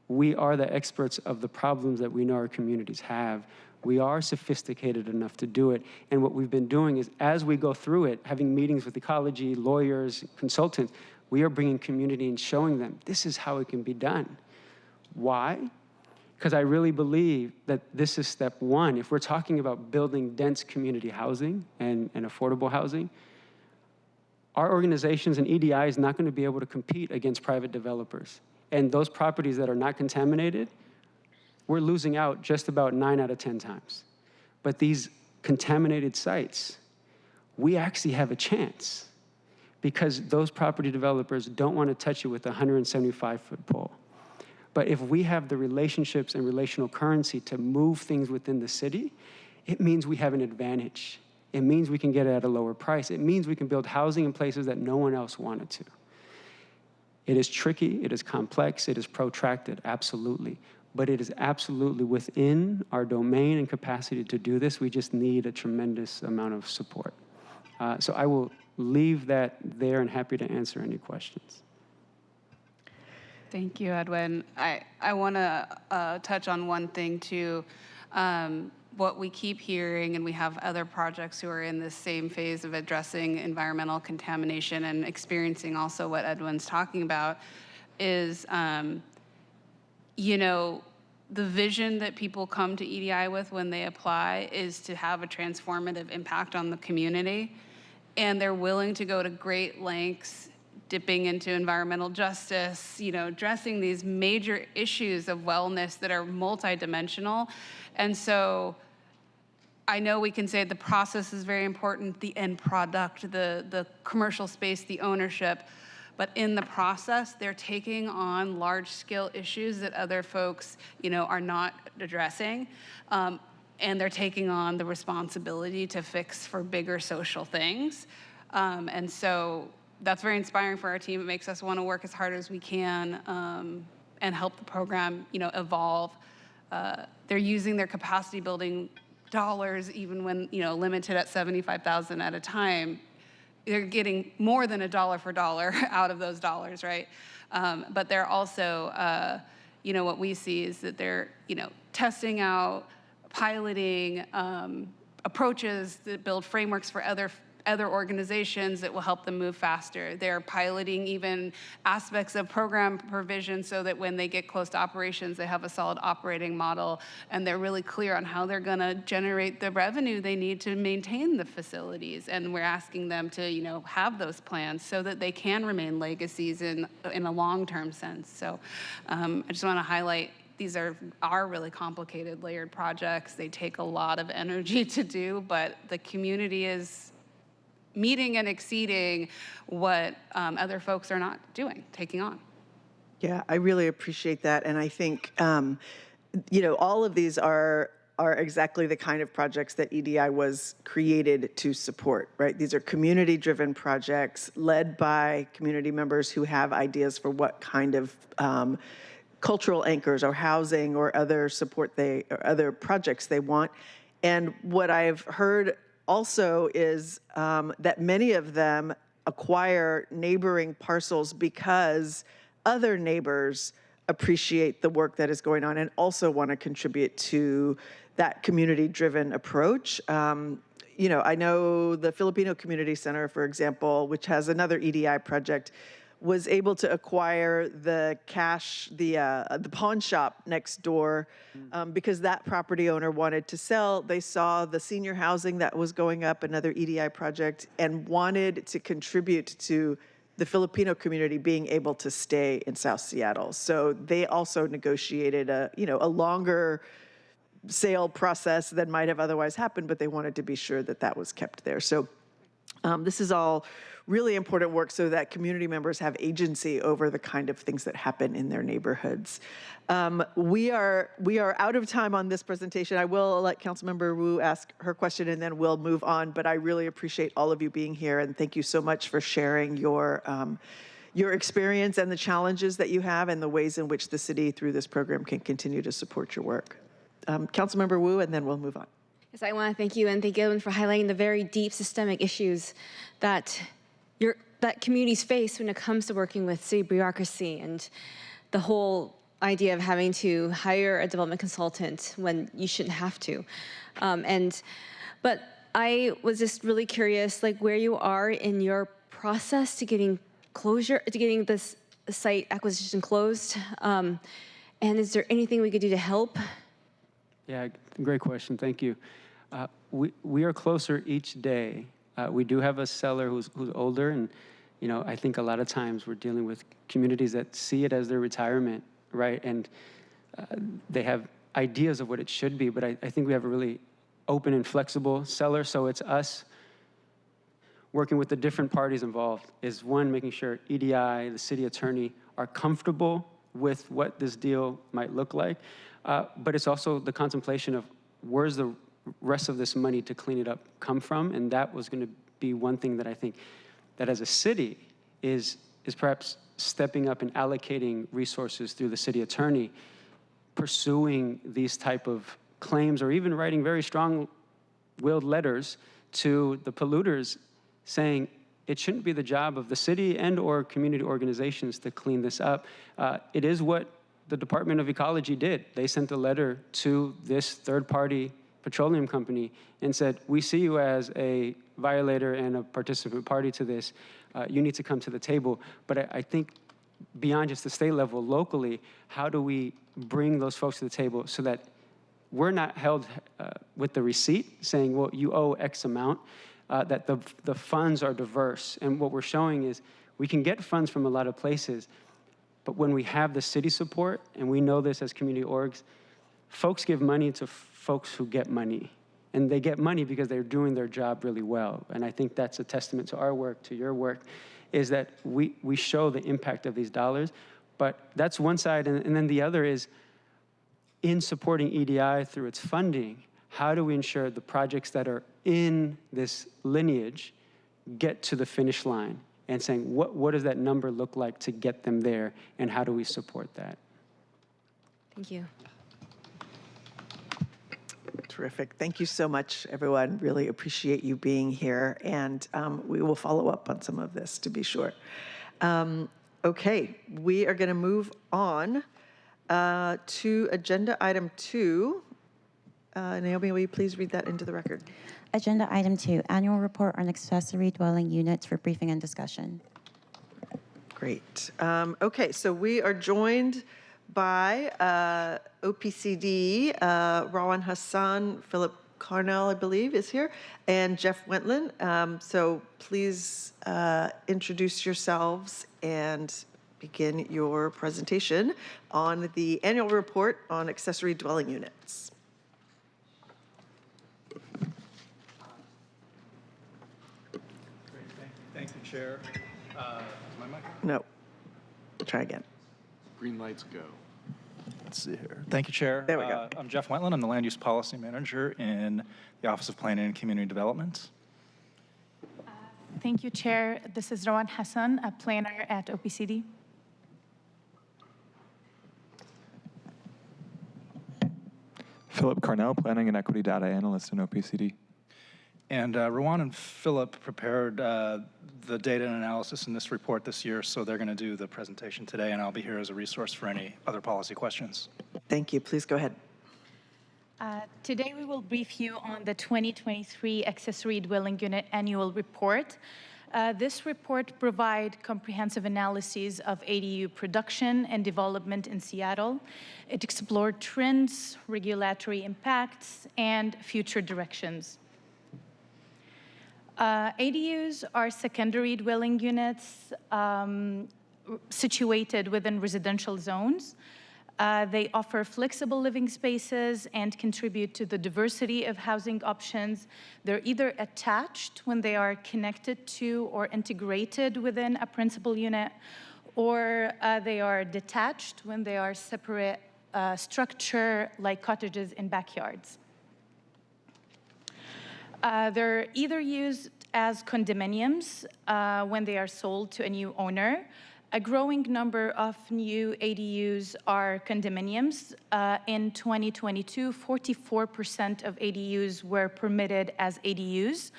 we are the experts of the problems that we know our communities have. We are sophisticated enough to do it. And what we've been doing is, as we go through it, having meetings with ecology, lawyers, consultants, we are bringing community and showing them this is how it can be done. Why? Because I really believe that this is step one. If we're talking about building dense community housing and affordable housing, our organizations and EDI is not going to be able to compete against private developers. And those properties that are not contaminated, we're losing out just about 9 out of 10 times. But these contaminated sites, we actually have a chance because those property developers don't want to touch it with a 175-foot pole. But if we have the relationships and relational currency to move things within the city, it means we have an advantage. It means we can get it at a lower price. It means we can build housing in places that no one else wanted to. It is tricky, it is complex, it is protracted, absolutely. But it is absolutely within our domain and capacity to do this. We just need a tremendous amount of support. So I will leave that there and happy to answer any questions. Thank you, Edwin. I want to touch on one thing too. What we keep hearing, and we have other projects who are in the same phase of addressing environmental contamination and experiencing also what Edwin's talking about, is the vision that people come to EDI with when they apply is to have a transformative impact on the community. and they're willing to go to great lengths, dipping into environmental justice, addressing these major issues of wellness that are multidimensional. And so I know we can say the process is very important, the end product, the commercial space, the ownership, but in the process, they're taking on large-scale issues that other folks, are not addressing. And they're taking on the responsibility to fix for bigger social things. And so that's very inspiring for our team. It makes us want to work as hard as we can and help the program, evolve. They're using their capacity building dollars, even when, limited at $75,000 at a time. They're getting more than a dollar for dollar out of those dollars, right? But they're also, what we see is that they're, testing out, piloting approaches that build frameworks for other organizations that will help them move faster. They're piloting even aspects of program provision so that when they get close to operations, they have a solid operating model, and they're really clear on how they're gonna generate the revenue they need to maintain the facilities. And we're asking them to, have those plans so that they can remain legacies in a long-term sense. So I just wanna highlight, these are really complicated, layered projects. They take a lot of energy to do, but the community is meeting and exceeding what other folks are not doing, taking on. Yeah, I really appreciate that. And I think, all of these are exactly the kind of projects that EDI was created to support, right? These are community-driven projects led by community members who have ideas for what kind of cultural anchors or housing or other support or other projects they want. And what I've heard also is that many of them acquire neighboring parcels because other neighbors appreciate the work that is going on and also want to contribute to that community-driven approach. I know the Filipino Community Center, for example, which has another EDI project, was able to acquire the pawn shop next door because that property owner wanted to sell. They saw the senior housing that was going up, another EDI project, and wanted to contribute to the Filipino community being able to stay in South Seattle. So they also negotiated a longer sale process than might have otherwise happened, but they wanted to be sure that that was kept there. So this is all really important work so that community members have agency over the kind of things that happen in their neighborhoods. We are out of time on this presentation. I will let Councilmember Wu ask her question and then we'll move on, but I really appreciate all of you being here and thank you so much for sharing your experience and the challenges that you have and the ways in which the city through this program can continue to support your work. Councilmember Wu, and then we'll move on. Yes, I want to thank you and thank everyone for highlighting the very deep systemic issues that communities face when it comes to working with city bureaucracy and the whole idea of having to hire a development consultant when you shouldn't have to. But I was just really curious, where you are in your process to getting closure, to getting this site acquisition closed, and is there anything we could do to help? Yeah, great question. Thank you. We are closer each day. We do have a seller who's older, and I think a lot of times we're dealing with communities that see it as their retirement, right? And they have ideas of what it should be, but I think we have a really open and flexible seller. So it's us working with the different parties involved. Is one, making sure EDI, the city attorney, are comfortable with what this deal might look like, but it's also the contemplation of where's the rest of this money to clean it up come from, and that was going to be one thing that I think that as a city is perhaps stepping up and allocating resources through the city attorney, pursuing these type of claims, or even writing very strong-willed letters to the polluters saying it shouldn't be the job of the city and or community organizations to clean this up. It is what the Department of Ecology did. They sent a letter to this third-party petroleum company and said, we see you as a violator and a participant party to this. You need to come to the table. But I think beyond just the state level, locally, how do we bring those folks to the table so that we're not held with the receipt saying, well, you owe X amount, that the funds are diverse. And what we're showing is we can get funds from a lot of places, but when we have the city support, and we know this as community orgs, folks give money to folks who get money. And they get money because they're doing their job really well. And I think that's a testament to our work, to your work, is that we show the impact of these dollars. But that's one side. And then the other is, in supporting EDI through its funding, how do we ensure the projects that are in this lineage get to the finish line? And saying, what does that number look like to get them there? And how do we support that? Thank you. Terrific. Thank you so much, everyone. Really appreciate you being here. And we will follow up on some of this, to be sure. Okay, we are going to move on to agenda item 2. Naomi, will you please read that into the record? Agenda item 2, annual report on accessory dwelling units for briefing and discussion. Great. Okay, so we are joined by OPCD, Rawan Hassan, Philip Carnell, I believe, is here, and Jeff Wentland. So please introduce yourselves and begin your presentation on the annual report on accessory dwelling units. Thank you, Chair. Is my mic on? No. Try again. Green lights go. Let's see here. Thank you, Chair. There we go. I'm Jeff Wentland. I'm the Land Use Policy Manager in the Office of Planning and Community Development. Thank you, Chair. This is Rawan Hassan, a planner at OPCD. Philip Carnell, Planning and Equity Data Analyst in OPCD. And Rawan and Philip prepared the data and analysis in this report this year, so they're going to do the presentation today, and I'll be here as a resource for any other policy questions. Thank you. Please go ahead. Today we will brief you on the 2023 Accessory Dwelling Unit Annual Report. This report provides comprehensive analyses of ADU production and development in Seattle. It explored trends, regulatory impacts, and future directions. ADUs are secondary dwelling units situated within residential zones. They offer flexible living spaces and contribute to the diversity of housing options. They're either attached when they are connected to or integrated within a principal unit, or they are detached when they are separate structure like cottages in backyards. They're either used as condominiums when they are sold to a new owner. A growing number of new ADUs are condominiums. In 2022, 44% of ADUs were permitted as ADUs.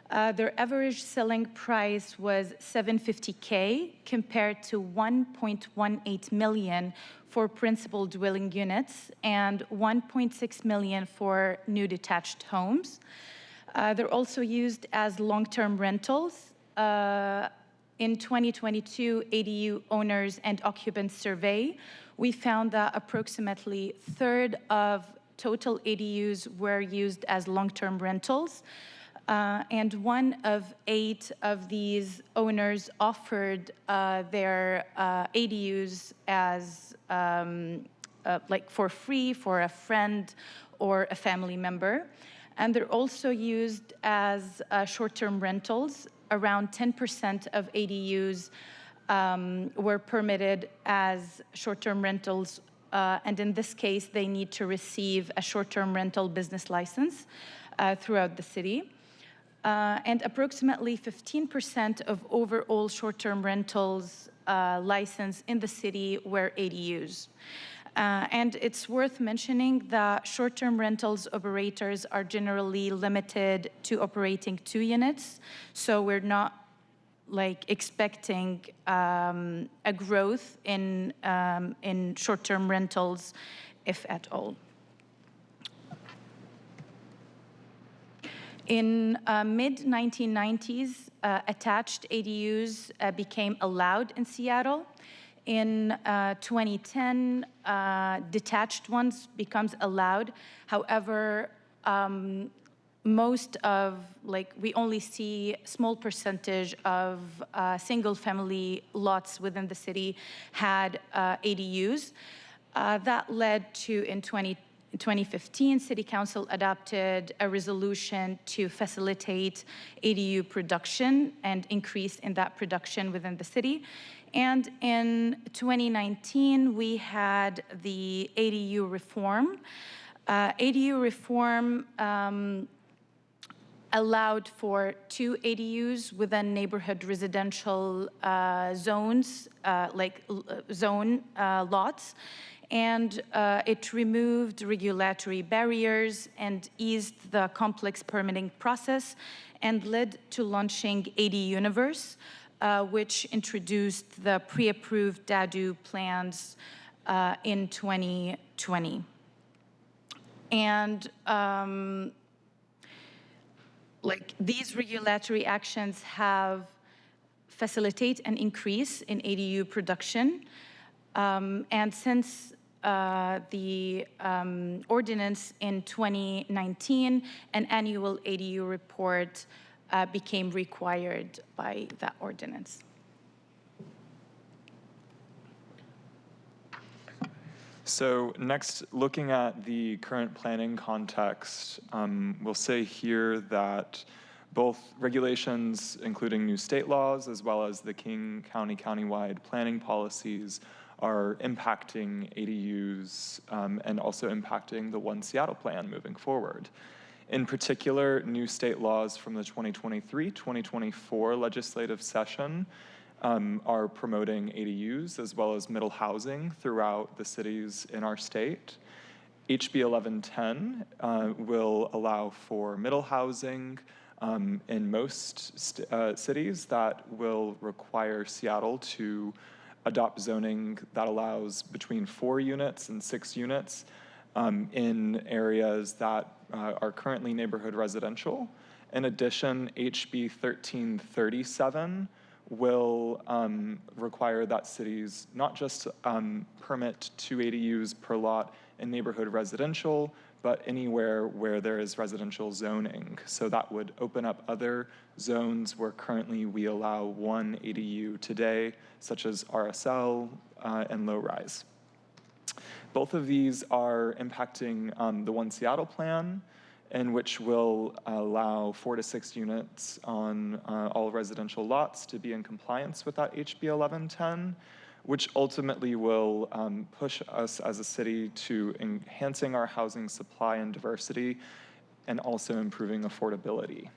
Their average selling price was $750K compared to $1.18 million for principal dwelling units and $1.6 million for new detached homes. They're also used as long-term rentals. In 2022 ADU owners and occupants survey, we found that approximately a third of total ADUs were used as long-term rentals. And 1 of 8 of these owners offered their ADUs as like for free for a friend or a family member. And they're also used as short-term rentals. Around 10% of ADUs were permitted as short-term rentals, and in this case, they need to receive a short-term rental business license throughout the city. And approximately 15% of overall short-term rentals licensed in the city were ADUs. And it's worth mentioning that short-term rentals operators are generally limited to operating 2 units. So we're not like expecting a growth in short-term rentals, if at all. In mid-1990s, attached ADUs became allowed in Seattle. In 2010, detached ones becomes allowed. However, most of, like, we only see small percentage of single-family lots within the city had ADUs. That led to, in 2015, City Council adopted a resolution to facilitate ADU production and increase in that production within the city. And in 2019, we had the ADU reform. ADU reform allowed for 2 ADUs within neighborhood residential zones, zone lots. And it removed regulatory barriers and eased the complex permitting process and led to launching AD Universe, which introduced the pre-approved DADU plans in 2020. And these regulatory actions have facilitate an increase in ADU production. And since the ordinance in 2019, an annual ADU report became required by that ordinance. So next, looking at the current planning context, we'll say here that both regulations, including new state laws, as well as the King County countywide planning policies, are impacting ADUs and also impacting the One Seattle plan moving forward. In particular, new state laws from the 2023-2024 legislative session are promoting ADUs as well as middle housing throughout the cities in our state. HB 1110 will allow for middle housing in most cities that will require Seattle to adopt zoning that allows between 4 units and 6 units in areas that are currently neighborhood residential. In addition, HB 1337 will require that cities not just permit 2 ADUs per lot in neighborhood residential, but anywhere where there is residential zoning. So that would open up other zones where currently we allow 1 ADU today, such as RSL and low-rise. Both of these are impacting the One Seattle plan, in which will allow 4 to 6 units on all residential lots to be in compliance with that HB 1110, which ultimately will push us as a city to enhancing our housing supply and diversity and also improving affordability.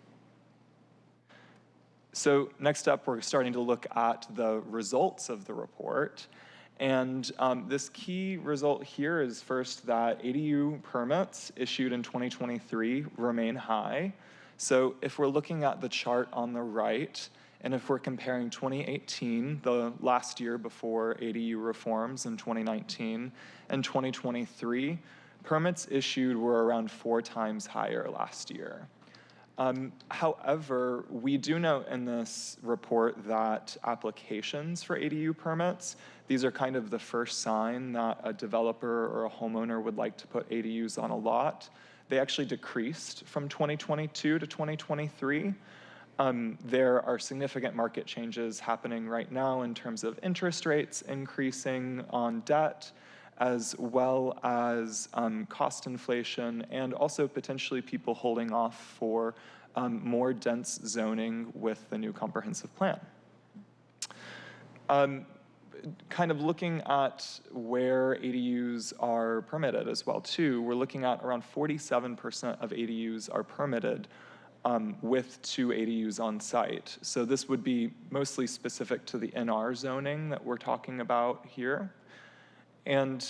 So next up, we're starting to look at the results of the report. And this key result here is first that ADU permits issued in 2023 remain high. So if we're looking at the chart on the right, and if we're comparing 2018, the last year before ADU reforms in 2019, and 2023, permits issued were around 4 times higher last year. However, we do note in this report that applications for ADU permits, these are kind of the first sign that a developer or a homeowner would like to put ADUs on a lot. They actually decreased from 2022 to 2023. There are significant market changes happening right now in terms of interest rates increasing on debt, as well as cost inflation, and also potentially people holding off for more dense zoning with the new comprehensive plan. Kind of looking at where ADUs are permitted as well too, we're looking at around 47% of ADUs are permitted with 2 ADUs on site. So this would be mostly specific to the NR zoning that we're talking about here. And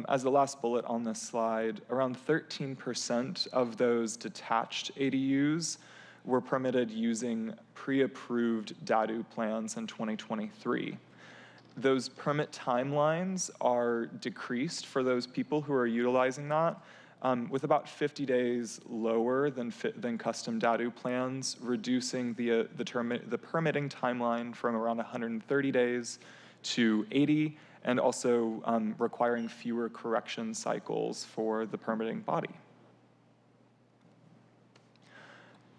as the last bullet on this slide, around 13% of those detached ADUs were permitted using pre-approved DADU plans in 2023. Those permit timelines are decreased for those people who are utilizing that, with about 50 days lower than custom DADU plans, reducing the permitting timeline from around 130 days to 80, and also requiring fewer correction cycles for the permitting body.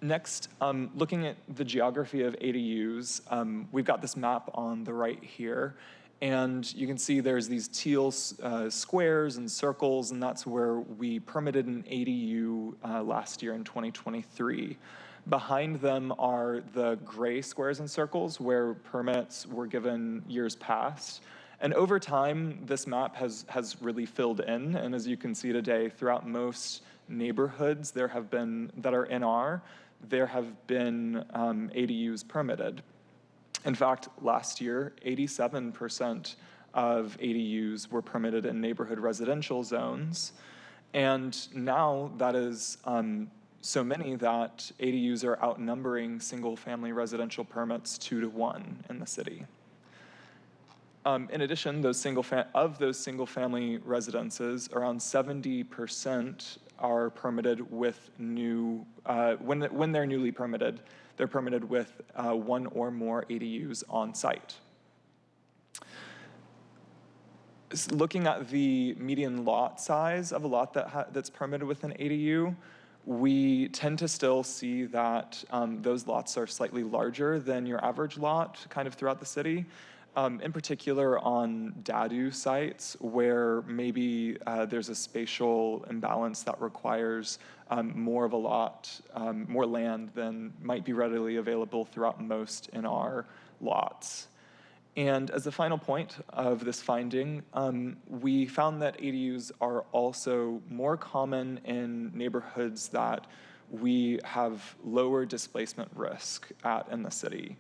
Next, looking at the geography of ADUs, we've got this map on the right here. And you can see there's these teal squares and circles, and that's where we permitted an ADU last year in 2023. Behind them are the gray squares and circles where permits were given years past. And over time, this map has really filled in. And as you can see today, throughout most neighborhoods that are NR, there have been ADUs permitted. In fact, last year, 87% of ADUs were permitted in neighborhood residential zones. And now that is so many that ADUs are outnumbering single-family residential permits 2 to 1 in the city. In addition, those single-family residences, around 70% are permitted with new, when they're newly permitted, they're permitted with 1 or more ADUs on site. Looking at the median lot size of a lot that's permitted with an ADU, we tend to still see that those lots are slightly larger than your average lot kind of throughout the city. In particular on DADU sites where maybe there's a spatial imbalance that requires more of a lot, more land than might be readily available throughout most NR lots. And as a final point of this finding, we found that ADUs are also more common in neighborhoods that we have lower displacement risk in the city.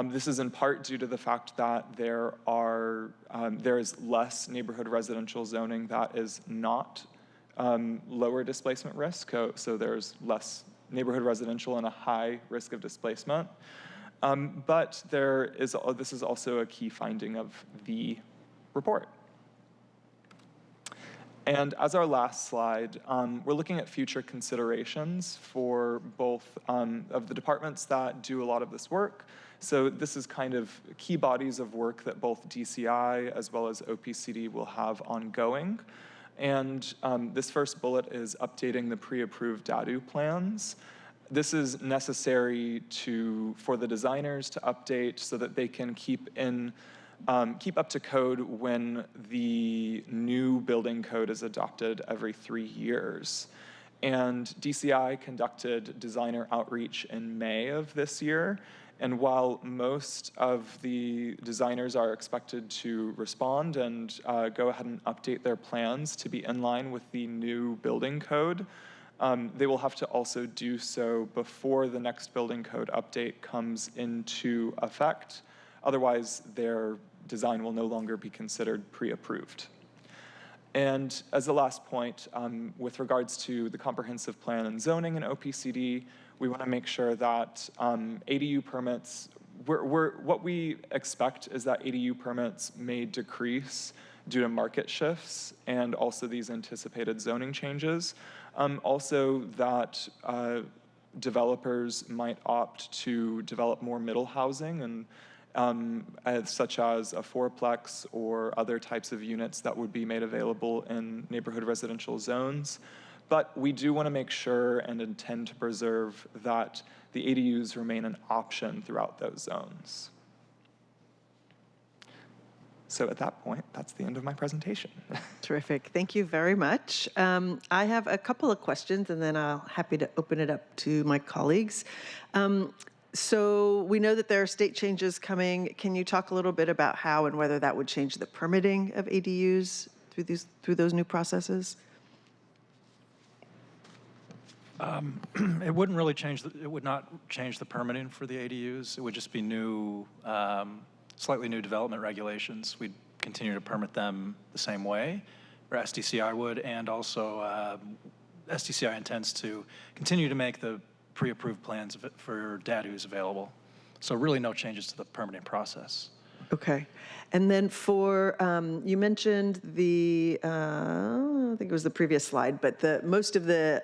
This is in part due to the fact that there is less neighborhood residential zoning that is not lower displacement risk. So there's less neighborhood residential and a high risk of displacement. But this is also a key finding of the report. And as our last slide, we're looking at future considerations for both of the departments that do a lot of this work. So this is kind of key bodies of work that both DCI as well as OPCD will have ongoing. And this first bullet is updating the pre-approved DADU plans. This is necessary for the designers to update so that they can keep up to code when the new building code is adopted every 3 years. And DCI conducted designer outreach in May of this year. And while most of the designers are expected to respond and go ahead and update their plans to be in line with the new building code, they will have to also do so before the next building code update comes into effect. Otherwise, their design will no longer be considered pre-approved. And as the last point, with regards to the comprehensive plan and zoning in OPCD, we want to make sure that ADU permits, what we expect is that ADU permits may decrease due to market shifts and also these anticipated zoning changes. Also that developers might opt to develop more middle housing and such as a fourplex or other types of units that would be made available in neighborhood residential zones. But we do want to make sure and intend to preserve that the ADUs remain an option throughout those zones. So at that point, that's the end of my presentation. Terrific. Thank you very much. I have a couple of questions, and then I'll happy to open it up to my colleagues. So we know that there are state changes coming. Can you talk a little bit about how and whether that would change the permitting of ADUs through those new processes? It wouldn't really change. It would not change the permitting for the ADUs. It would just be new, slightly new development regulations. We'd continue to permit them the same way, or SDCI would, and also SDCI intends to continue to make the pre-approved plans for DADUs available. So really no changes to the permitting process. Okay. And then for, you mentioned the, I think it was the previous slide, but most of the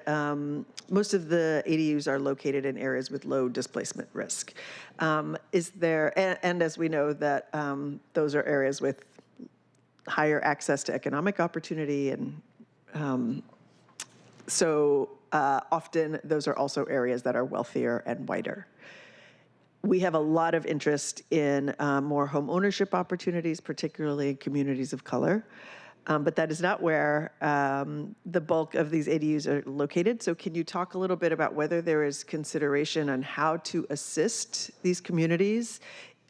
ADUs are located in areas with low displacement risk. Is there, and as we know that those are areas with higher access to economic opportunity, and so often those are also areas that are wealthier and whiter. We have a lot of interest in more home ownership opportunities, particularly in communities of color. But that is not where the bulk of these ADUs are located. So can you talk a little bit about whether there is consideration on how to assist these communities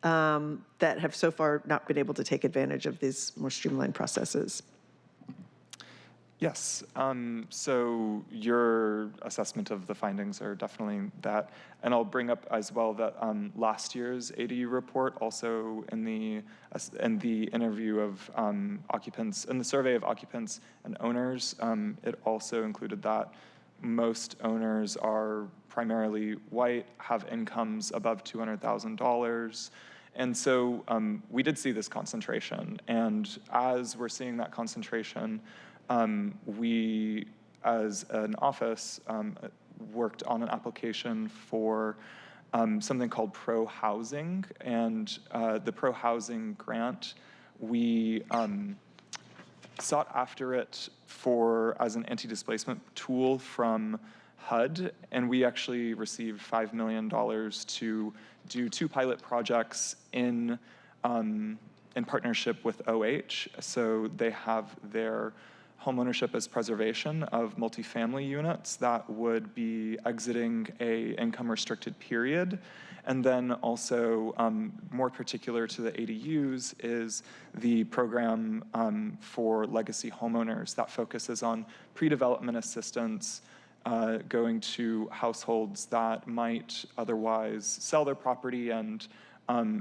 that have so far not been able to take advantage of these more streamlined processes? Yes, so your assessment of the findings are definitely that. And I'll bring up as well that last year's ADU report, also in the interview of occupants, in the survey of occupants and owners, it also included that most owners are primarily white, have incomes above $200,000. And so we did see this concentration. And as we're seeing that concentration, we, as an office, worked on an application for something called Pro Housing. And the Pro Housing grant, we sought after it as an anti-displacement tool from HUD, and we actually received $5 million to do 2 pilot projects in partnership with OH. So they have their homeownership as preservation of multifamily units that would be exiting a income restricted period. And then also, more particular to the ADUs, is the program for legacy homeowners that focuses on pre-development assistance going to households that might otherwise sell their property and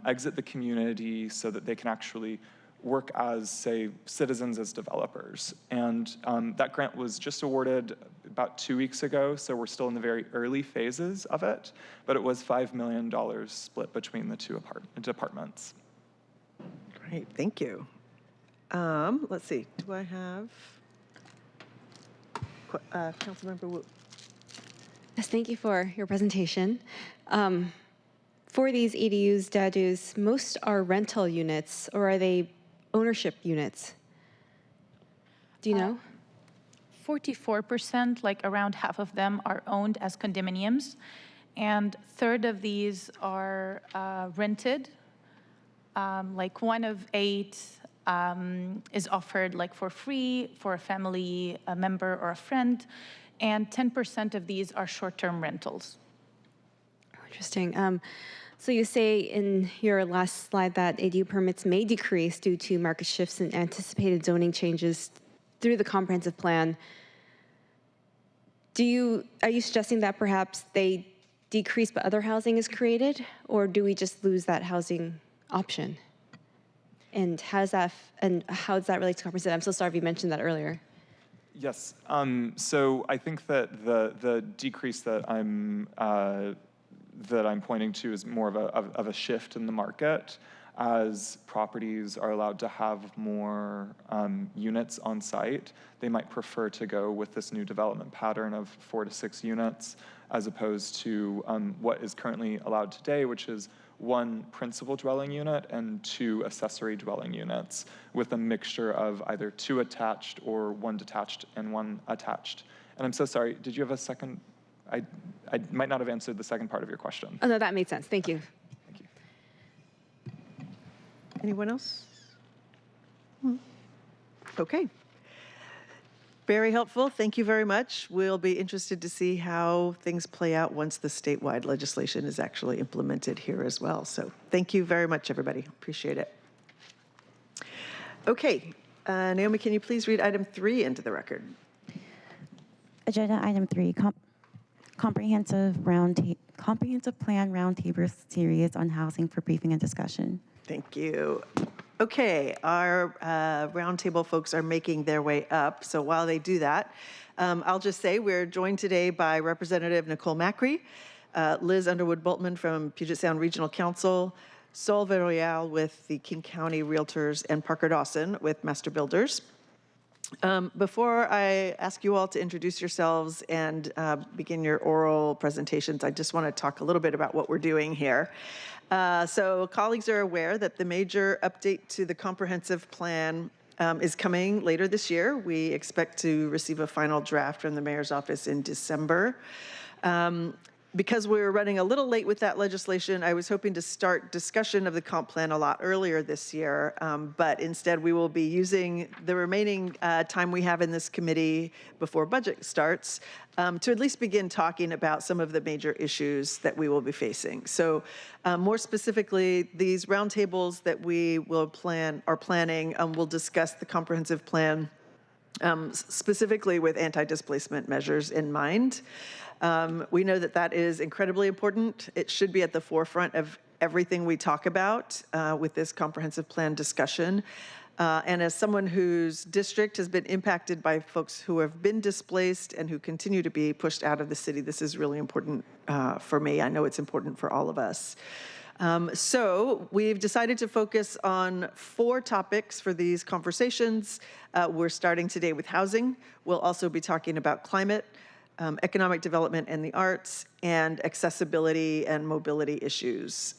exit the community so that they can actually work as, say, citizens as developers. And that grant was just awarded about 2 weeks ago, so we're still in the very early phases of it, but it was $5 million split between the 2 departments. Great, thank you. Let's see, do I have Councilmember Wu? Yes, thank you for your presentation. For these ADUs, DADUs, most are rental units, or are they ownership units? Do you know? 44%, like around half of them, are owned as condominiums, and a third of these are rented. Like 1 of 8 is offered like for free for a family, a member, or a friend, and 10% of these are short-term rentals. Interesting. So you say in your last slide that ADU permits may decrease due to market shifts and anticipated zoning changes through the comprehensive plan. Are you suggesting that perhaps they decrease but other housing is created, or do we just lose that housing option? And how does that relate to comprehensive? I'm so sorry if you mentioned that earlier. Yes. So I think that the decrease that I'm pointing to is more of a shift in the market as properties are allowed to have more units on site. They might prefer to go with this new development pattern of 4 to 6 units as opposed to what is currently allowed today, which is 1 principal dwelling unit and 2 accessory dwelling units with a mixture of either 2 attached or 1 detached and 1 attached. And I'm so sorry, did you have a second? I might not have answered the second part of your question. Oh, no, that made sense. Thank you. Thank you. Anyone else? Okay. Very helpful. Thank you very much. We'll be interested to see how things play out once the statewide legislation is actually implemented here as well. So thank you very much, everybody. Appreciate it. Okay. Naomi, can you please read item 3 into the record? Agenda item 3, comprehensive plan roundtable series on housing for briefing and discussion. Thank you. Okay, our roundtable folks are making their way up. So while they do that, I'll just say we're joined today by Representative Nicole Macri, Liz Underwood-Boltman from Puget Sound Regional Council, Sol Villarreal with the King County Realtors, and Parker Dawson with Master Builders. Before I ask you all to introduce yourselves and begin your oral presentations, I just want to talk a little bit about what we're doing here. So colleagues are aware that the major update to the comprehensive plan is coming later this year. We expect to receive a final draft from the mayor's office in December. Because we're running a little late with that legislation, I was hoping to start discussion of the comp plan a lot earlier this year, but instead we will be using the remaining time we have in this committee before budget starts to at least begin talking about some of the major issues that we will be facing. So more specifically, these roundtables that we are planning will discuss the comprehensive plan specifically with anti-displacement measures in mind. We know that that is incredibly important. It should be at the forefront of everything we talk about with this comprehensive plan discussion. And as someone whose district has been impacted by folks who have been displaced and who continue to be pushed out of the city, this is really important for me. I know it's important for all of us. So we've decided to focus on 4 topics for these conversations. We're starting today with housing. We'll also be talking about climate, economic development and the arts, and accessibility and mobility issues.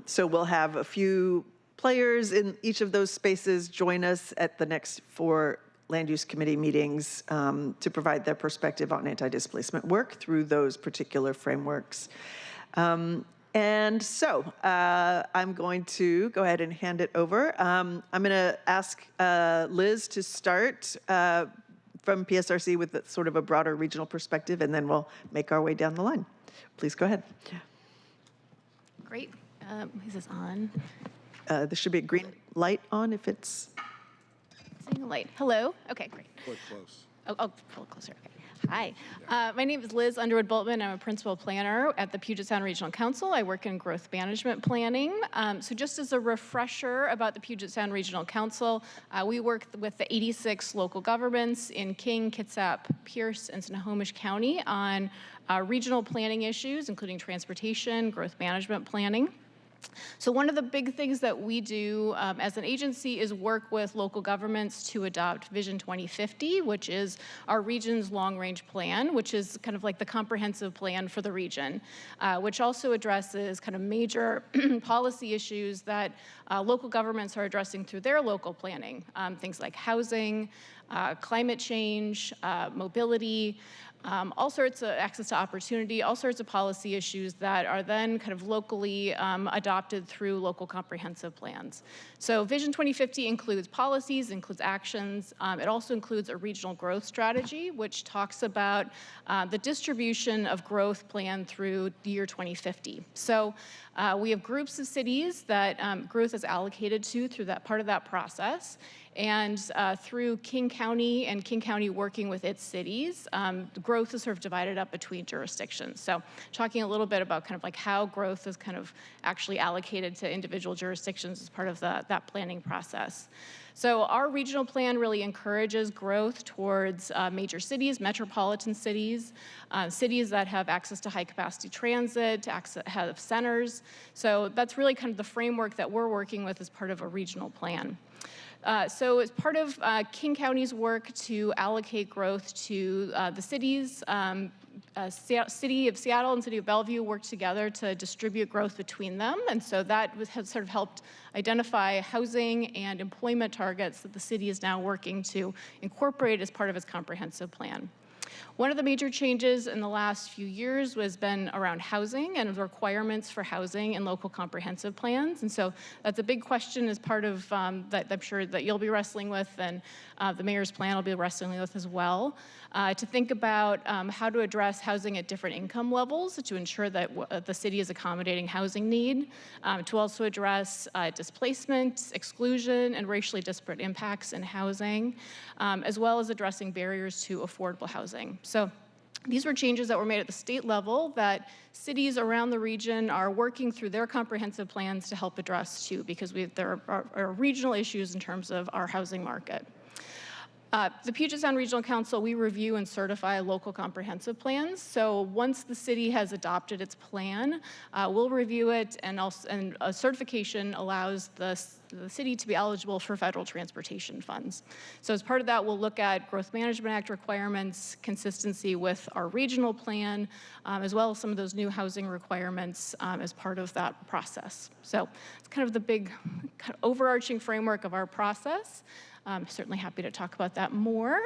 So we'll have a few players in each of those spaces join us at the next 4 land use committee meetings to provide their perspective on anti-displacement work through those particular frameworks. And so I'm going to go ahead and hand it over. I'm going to ask Liz to start from PSRC with sort of a broader regional perspective, and then we'll make our way down the line. Please go ahead. Great. Is this on? There should be a green light on if it's... Seeing a light. Hello? Okay, great. Pull it close. Oh, pull it closer. Okay. Hi. My name is Liz Underwood-Boltman. I'm a principal planner at the Puget Sound Regional Council. I work in growth management planning. So just as a refresher about the Puget Sound Regional Council, we work with the 86 local governments in King, Kitsap, Pierce, and Snohomish County on regional planning issues, including transportation, growth management planning. So one of the big things that we do as an agency is work with local governments to adopt Vision 2050, which is our region's long-range plan, which is kind of like the comprehensive plan for the region, which also addresses kind of major policy issues that local governments are addressing through their local planning, things like housing, climate change, mobility, all sorts of access to opportunity, all sorts of policy issues that are then kind of locally adopted through local comprehensive plans. So Vision 2050 includes policies, includes actions. It also includes a regional growth strategy, which talks about the distribution of growth plan through the year 2050. So we have groups of cities that growth is allocated to through that part of that process. And through King County and King County working with its cities, the growth is sort of divided up between jurisdictions. So talking a little bit about kind of like how growth is kind of actually allocated to individual jurisdictions as part of that planning process. So our regional plan really encourages growth towards major cities, metropolitan cities, cities that have access to high capacity transit, have centers. So that's really kind of the framework that we're working with as part of a regional plan. So as part of King County's work to allocate growth to the cities, City of Seattle and City of Bellevue worked together to distribute growth between them. And so that has sort of helped identify housing and employment targets that the city is now working to incorporate as part of its comprehensive plan. One of the major changes in the last few years has been around housing and the requirements for housing in local comprehensive plans. And so that's a big question as part of that I'm sure that you'll be wrestling with, and the mayor's plan will be wrestling with as well, to think about how to address housing at different income levels to ensure that the city is accommodating housing need, to also address displacement, exclusion, and racially disparate impacts in housing, as well as addressing barriers to affordable housing. So these were changes that were made at the state level that cities around the region are working through their comprehensive plans to help address too, because there are regional issues in terms of our housing market. The Puget Sound Regional Council, we review and certify local comprehensive plans. So once the city has adopted its plan, we'll review it, and a certification allows the the city to be eligible for federal transportation funds. So as part of that, we'll look at Growth Management Act requirements, consistency with our regional plan, as well as some of those new housing requirements as part of that process. So it's kind of the big kind of overarching framework of our process. I'm certainly happy to talk about that more,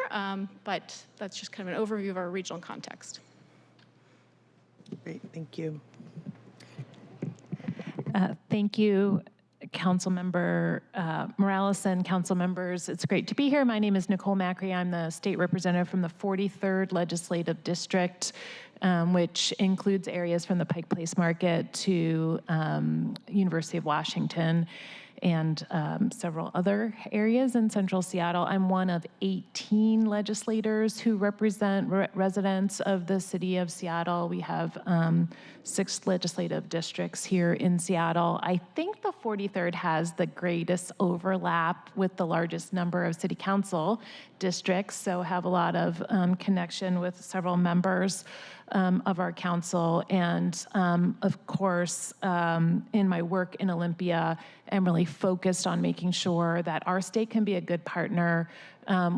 but that's just kind of an overview of our regional context. Great, thank you. Thank you, Councilmember Morales and council members. It's great to be here. My name is Nicole Macri. I'm the state representative from the 43rd Legislative District, which includes areas from the Pike Place Market to University of Washington and several other areas in central Seattle. I'm one of 18 legislators who represent residents of the city of Seattle. We have 6 legislative districts here in Seattle. I think the 43rd has the greatest overlap with the largest number of city council districts, so have a lot of connection with several members of our council. And of course, in my work in Olympia, I'm really focused on making sure that our state can be a good partner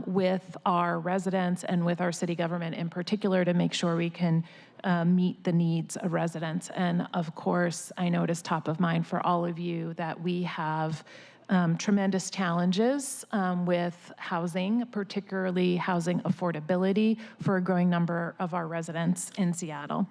with our residents and with our city government in particular to make sure we can meet the needs of residents. And of course, I know it is top of mind for all of you that we have tremendous challenges with housing, particularly housing affordability for a growing number of our residents in Seattle.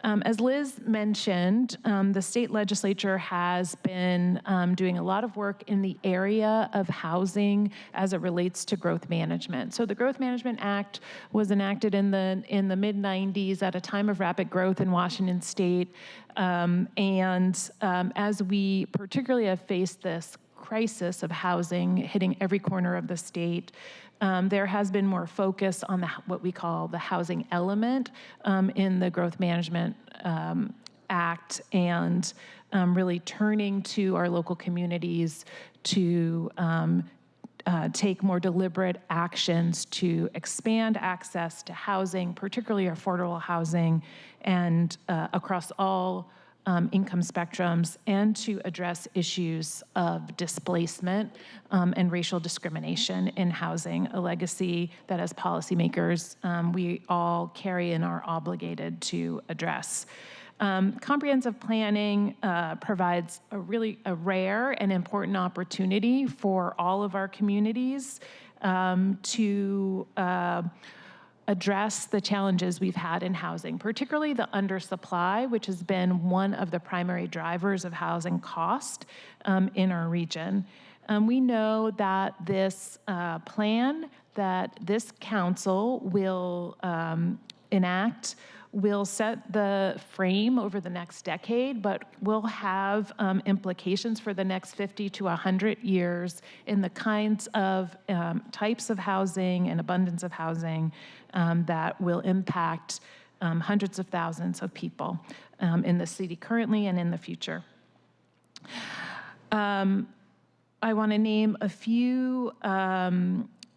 As Liz mentioned, the state legislature has been doing a lot of work in the area of housing as it relates to growth management. So the Growth Management Act was enacted in the mid-90s at a time of rapid growth in Washington state. As we particularly have faced this crisis of housing hitting every corner of the state, there has been more focus on what we call the housing element in the Growth Management Act, and really turning to our local communities to take more deliberate actions to expand access to housing, particularly affordable housing, and across all income spectrums, and to address issues of displacement and racial discrimination in housing, a legacy that as policymakers we all carry and are obligated to address. Comprehensive planning provides a rare and important opportunity for all of our communities to address the challenges we've had in housing, particularly the undersupply, which has been one of the primary drivers of housing cost in our region. We know that this plan that this council will enact will set the frame over the next decade, but will have implications for the next 50 to 100 years in the kinds of types of housing and abundance of housing that will impact hundreds of thousands of people in the city currently and in the future. I want to name a few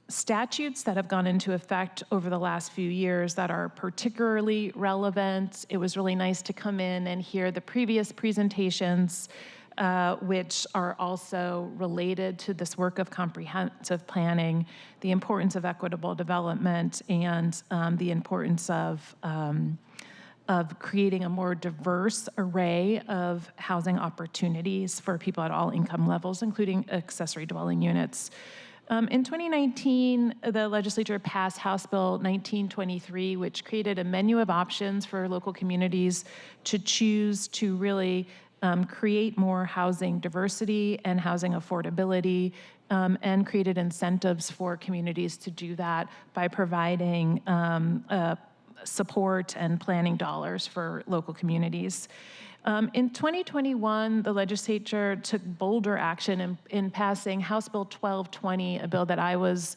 statutes that have gone into effect over the last few years that are particularly relevant. It was really nice to come in and hear the previous presentations, which are also related to this work of comprehensive planning, the importance of equitable development, and the importance of creating a more diverse array of housing opportunities for people at all income levels, including accessory dwelling units. In 2019, the legislature passed House Bill 1923, which created a menu of options for local communities to choose to really create more housing diversity and housing affordability, and created incentives for communities to do that by providing support and planning dollars for local communities. In 2021, the legislature took bolder action in passing House Bill 1220, a bill that I was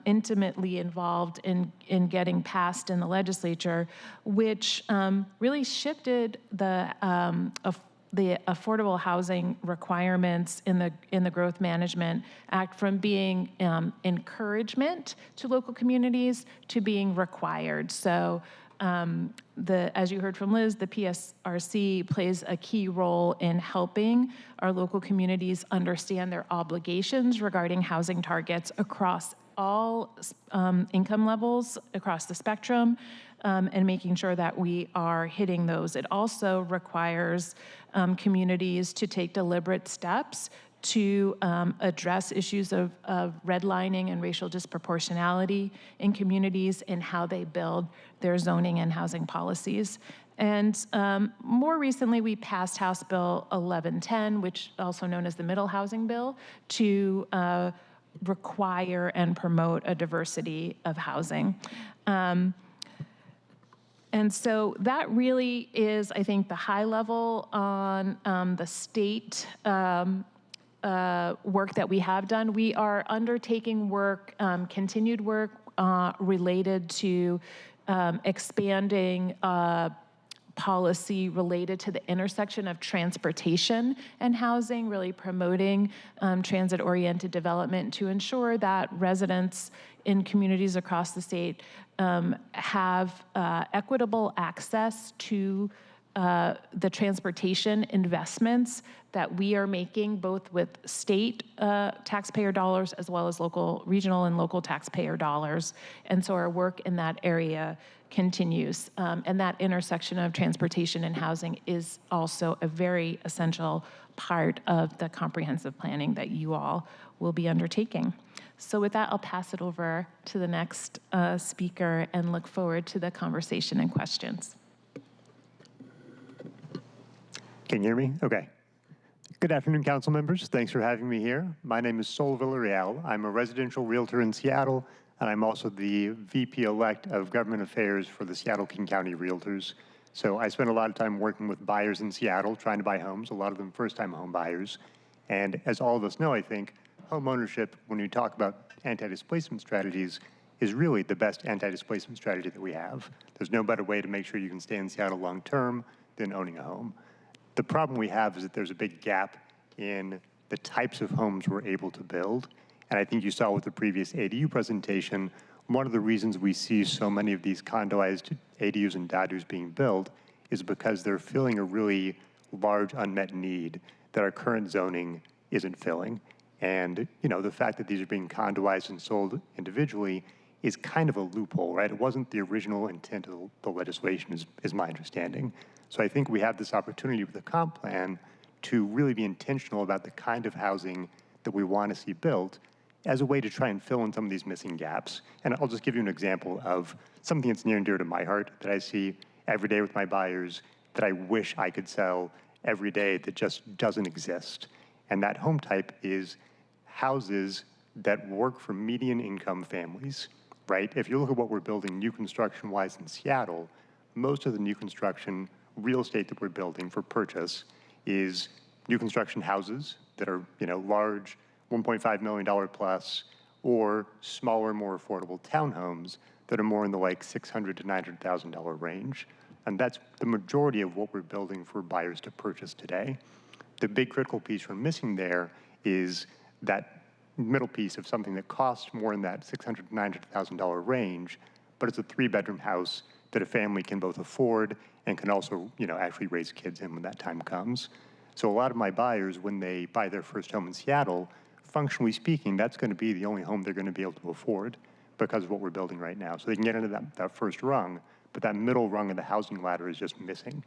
intimately involved in getting passed in the legislature, which really shifted the affordable housing requirements in the Growth Management Act from being encouragement to local communities to being required. So as you heard from Liz, the PSRC plays a key role in helping our local communities understand their obligations regarding housing targets across all income levels, across the spectrum, and making sure that we are hitting those. It also requires communities to take deliberate steps to address issues of redlining and racial disproportionality in communities and how they build their zoning and housing policies. And more recently, we passed House Bill 1110, which also known as the Middle Housing Bill, to require and promote a diversity of housing. And so that really is, I think, the high level on the state work that we have done. We are undertaking work, continued work related to expanding policy related to the intersection of transportation and housing, really promoting transit-oriented development to ensure that residents in communities across the state have equitable access to the transportation investments that we are making, both with state taxpayer dollars as well as local, regional and local taxpayer dollars. And so our work in that area continues. And that intersection of transportation and housing is also a very essential part of the comprehensive planning that you all will be undertaking. So with that, I'll pass it over to the next speaker and look forward to the conversation and questions. Can you hear me? Okay. Good afternoon, council members. Thanks for having me here. My name is Sol Villarreal. I'm a residential realtor in Seattle, and I'm also the VP-elect of Government Affairs for the Seattle-King County Realtors. So I spend a lot of time working with buyers in Seattle, trying to buy homes, a lot of them first-time home buyers. And as all of us know, I think, home ownership, when you talk about anti-displacement strategies, is really the best anti-displacement strategy that we have. There's no better way to make sure you can stay in Seattle long-term than owning a home. The problem we have is that there's a big gap in the types of homes we're able to build. And I think you saw with the previous ADU presentation, one of the reasons we see so many of these condoized ADUs and DADUs being built is because they're filling a really large unmet need that our current zoning isn't filling. And the fact that these are being condoized and sold individually is kind of a loophole, right? It wasn't the original intent of the legislation, is my understanding. So I think we have this opportunity with the comp plan to really be intentional about the kind of housing that we want to see built as a way to try and fill in some of these missing gaps. And I'll just give you an example of something that's near and dear to my heart that I see every day with my buyers that I wish I could sell every day that just doesn't exist. And that home type is houses that work for median income families, right? If you look at what we're building new construction-wise in Seattle, most of the new construction real estate that we're building for purchase is new construction houses that are, large, $1.5 million plus, or smaller, more affordable townhomes that are more in the $600,000 to $900,000 range. And that's the majority of what we're building for buyers to purchase today. The big critical piece we're missing there is that middle piece of something that costs more in that $600,000 to $900,000 range, but it's a 3-bedroom house that a family can both afford and can also, actually raise kids in when that time comes. So a lot of my buyers, when they buy their first home in Seattle, functionally speaking, that's going to be the only home they're going to be able to afford because of what we're building right now. So they can get into that first rung, but that middle rung of the housing ladder is just missing.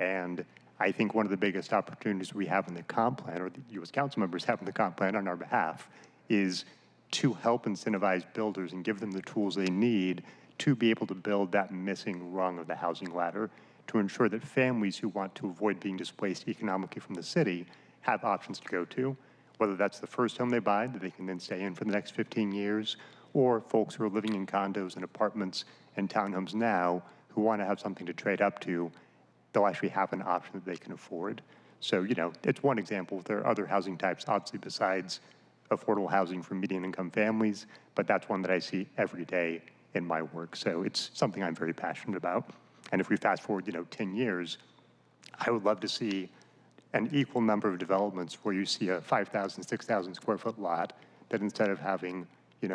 And I think one of the biggest opportunities we have in the comp plan, or you as council members have in the comp plan on our behalf, is to help incentivize builders and give them the tools they need to be able to build that missing rung of the housing ladder to ensure that families who want to avoid being displaced economically from the city have options to go to, whether that's the first home they buy that they can then stay in for the next 15 years, or folks who are living in condos and apartments and townhomes now who want to have something to trade up to, they'll actually have an option that they can afford. So, it's one example. There are other housing types, obviously, besides affordable housing for median income families, but that's one that I see every day in my work. So it's something I'm very passionate about. And if we fast forward, 10 years, I would love to see an equal number of developments where you see a 5,000, 6,000 square foot lot that instead of having,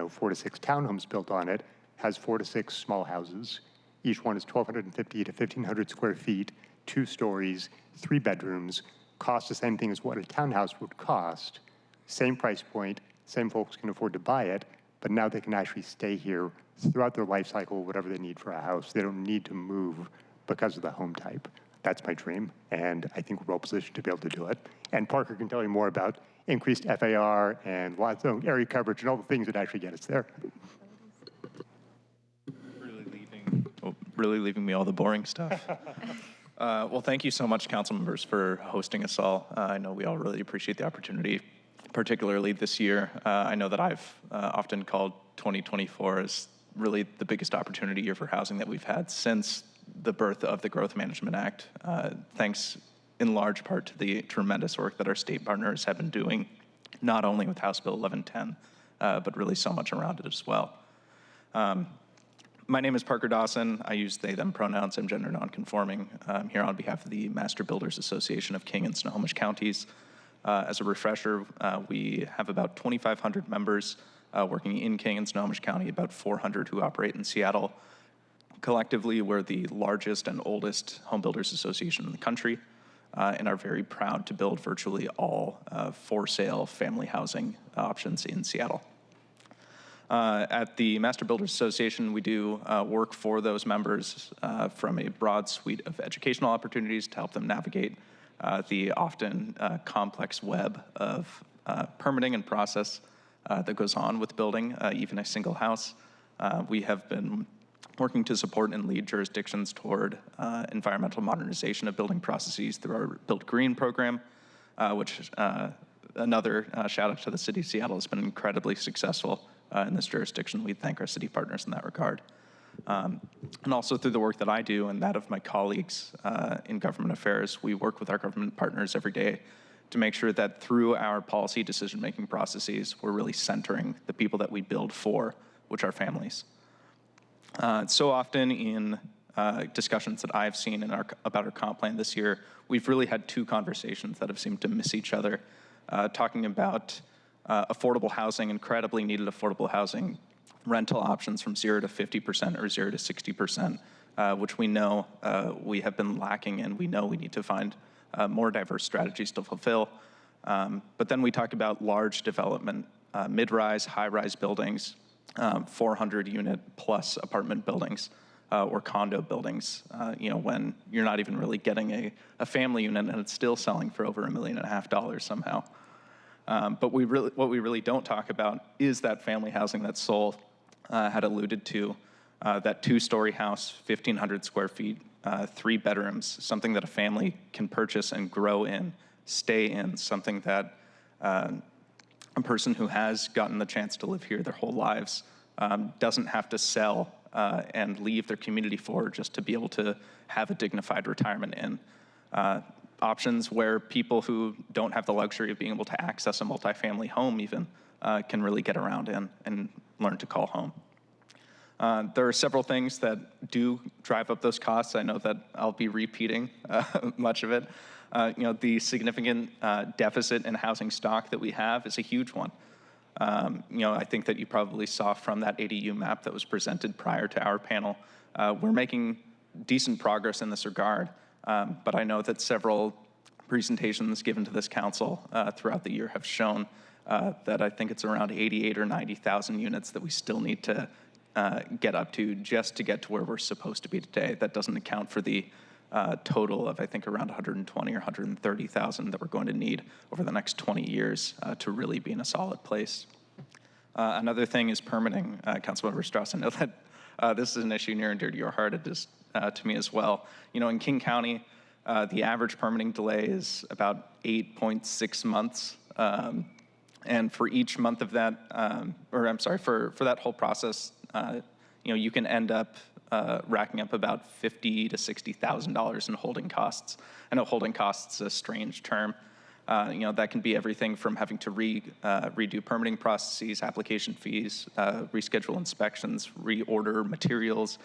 4 to 6 townhomes built on it, has 4 to 6 small houses. Each one is 1,250 to 1,500 square feet, 2 stories, 3 bedrooms, cost the same thing as what a townhouse would cost, same price point, same folks can afford to buy it, but now they can actually stay here throughout their life cycle, whatever they need for a house. They don't need to move because of the home type. That's my dream, and I think we're well positioned to be able to do it. And Parker can tell you more about increased FAR and lot zone area coverage and all the things that actually get us there. Really leaving me all the boring stuff. Well, thank you so much, council members, for hosting us all. I know we all really appreciate the opportunity, particularly this year. I know that I've often called 2024 as really the biggest opportunity year for housing that we've had since the birth of the Growth Management Act, thanks in large part to the tremendous work that our state partners have been doing, not only with House Bill 1110, but really so much around it as well. My name is Parker Dawson. I use they, them pronouns. I'm gender nonconforming. I'm here on behalf of the Master Builders Association of King and Snohomish Counties. As a refresher, we have about 2,500 members working in King and Snohomish County, about 400 who operate in Seattle. Collectively, we're the largest and oldest home builders association in the country, and are very proud to build virtually all for-sale family housing options in Seattle. At the Master Builders Association, we do work for those members from a broad suite of educational opportunities to help them navigate the often complex web of permitting and process that goes on with building even a single house. We have been working to support and lead jurisdictions toward environmental modernization of building processes through our Build Green program, which another shout out to the city of Seattle has been incredibly successful in this jurisdiction. We thank our city partners in that regard. And also through the work that I do and that of my colleagues in government affairs, we work with our government partners every day to make sure that through our policy decision-making processes, we're really centering the people that we build for, which are families. So often in discussions that I've seen about our comp plan this year, we've really had two conversations that have seemed to miss each other, talking about affordable housing, incredibly needed affordable housing, rental options from 0 to 50% or 0 to 60%, which we know we have been lacking, and we know we need to find more diverse strategies to fulfill. But then we talk about large development, mid-rise, high-rise buildings, 400 unit plus apartment buildings or condo buildings, when you're not even really getting a family unit and it's still selling for over $1.5 million somehow. But what we really don't talk about is that family housing that Sol had alluded to, that 2-story house, 1,500 square feet, 3 bedrooms, something that a family can purchase and grow in, stay in, something that a person who has gotten the chance to live here their whole lives doesn't have to sell and leave their community for just to be able to have a dignified retirement in. Options where people who don't have the luxury of being able to access a multifamily home even can really get around in and learn to call home. There are several things that do drive up those costs. I know that I'll be repeating much of it. The significant deficit in housing stock that we have is a huge one. I think that you probably saw from that ADU map that was presented prior to our panel, we're making decent progress in this regard. But I know that several presentations given to this council throughout the year have shown that I think it's around 88 or 90,000 units that we still need to get up to just to get to where we're supposed to be today. That doesn't account for the total of, I think, around 120 or 130,000 that we're going to need over the next 20 years to really be in a solid place. Another thing is permitting. Councilmember Strauss, I know that this is an issue near and dear to your heart. It is to me as well. In King County, the average permitting delay is about 8.6 months. And for each month of that, for that whole process, you can end up racking up about $50,000 to $60,000 in holding costs. I know holding costs is a strange term. That can be everything from having to redo permitting processes, application fees, reschedule inspections, reorder materials,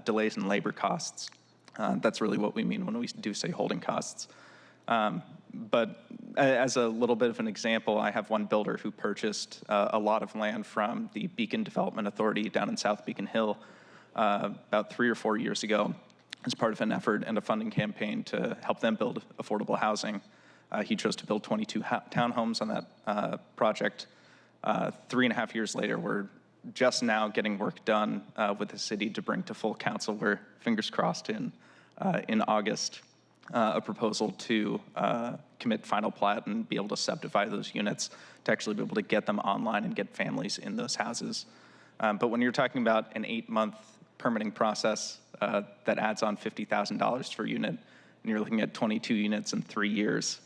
delays in labor costs. That's really what we mean when we do say holding costs. But as a little bit of an example, I have one builder who purchased a lot of land from the Beacon Development Authority down in South Beacon Hill about 3 or 4 years ago as part of an effort and a funding campaign to help them build affordable housing. He chose to build 22 townhomes on that project. 3.5 years later, we're just now getting work done with the city to bring to full council. We're fingers crossed in August, a proposal to commit final plat and be able to subdivide those units to actually be able to get them online and get families in those houses. But when you're talking about an 8-month permitting process that adds on $50,000 per unit, and you're looking at 22 units in 3 years,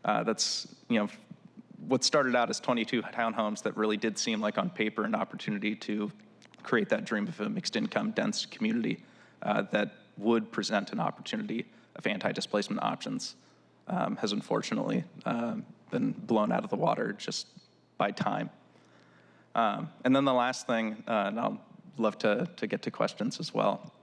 that's, what started out as 22 townhomes that really did seem like on paper an opportunity to create that dream of a mixed income dense community that would present an opportunity of anti-displacement options has unfortunately been blown out of the water just by time. And then the last thing, and I'll love to get to questions as well,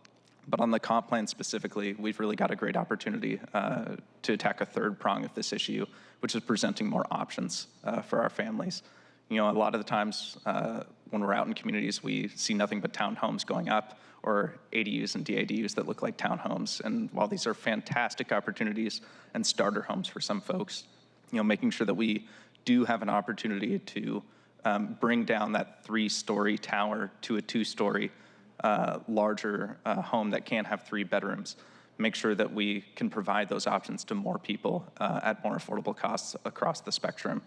but on the comp plan specifically, we've really got a great opportunity to attack a third prong of this issue, which is presenting more options for our families. A lot of the times when we're out in communities, we see nothing but townhomes going up or ADUs and DADUs that look like townhomes. And while these are fantastic opportunities and starter homes for some folks, making sure that we do have an opportunity to bring down that 3-story tower to a 2-story larger home that can have 3 bedrooms, make sure that we can provide those options to more people at more affordable costs across the spectrum,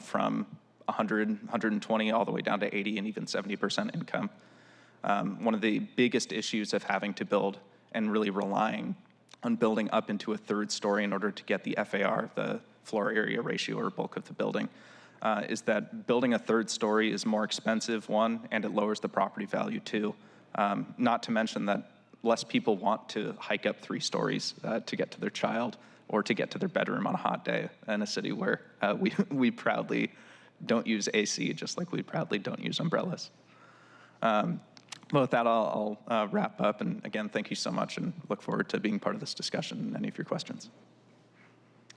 from 100, 120 all the way down to 80 and even 70% income. One of the biggest issues of having to build and really relying on building up into a 3rd story in order to get the FAR, the floor area ratio or bulk of the building, is that building a 3rd story is more expensive, one, and it lowers the property value too. Not to mention that less people want to hike up 3 stories to get to their child or to get to their bedroom on a hot day in a city where we proudly don't use AC, just like we proudly don't use umbrellas. Well, with that, I'll wrap up. And again, thank you so much and look forward to being part of this discussion and any of your questions.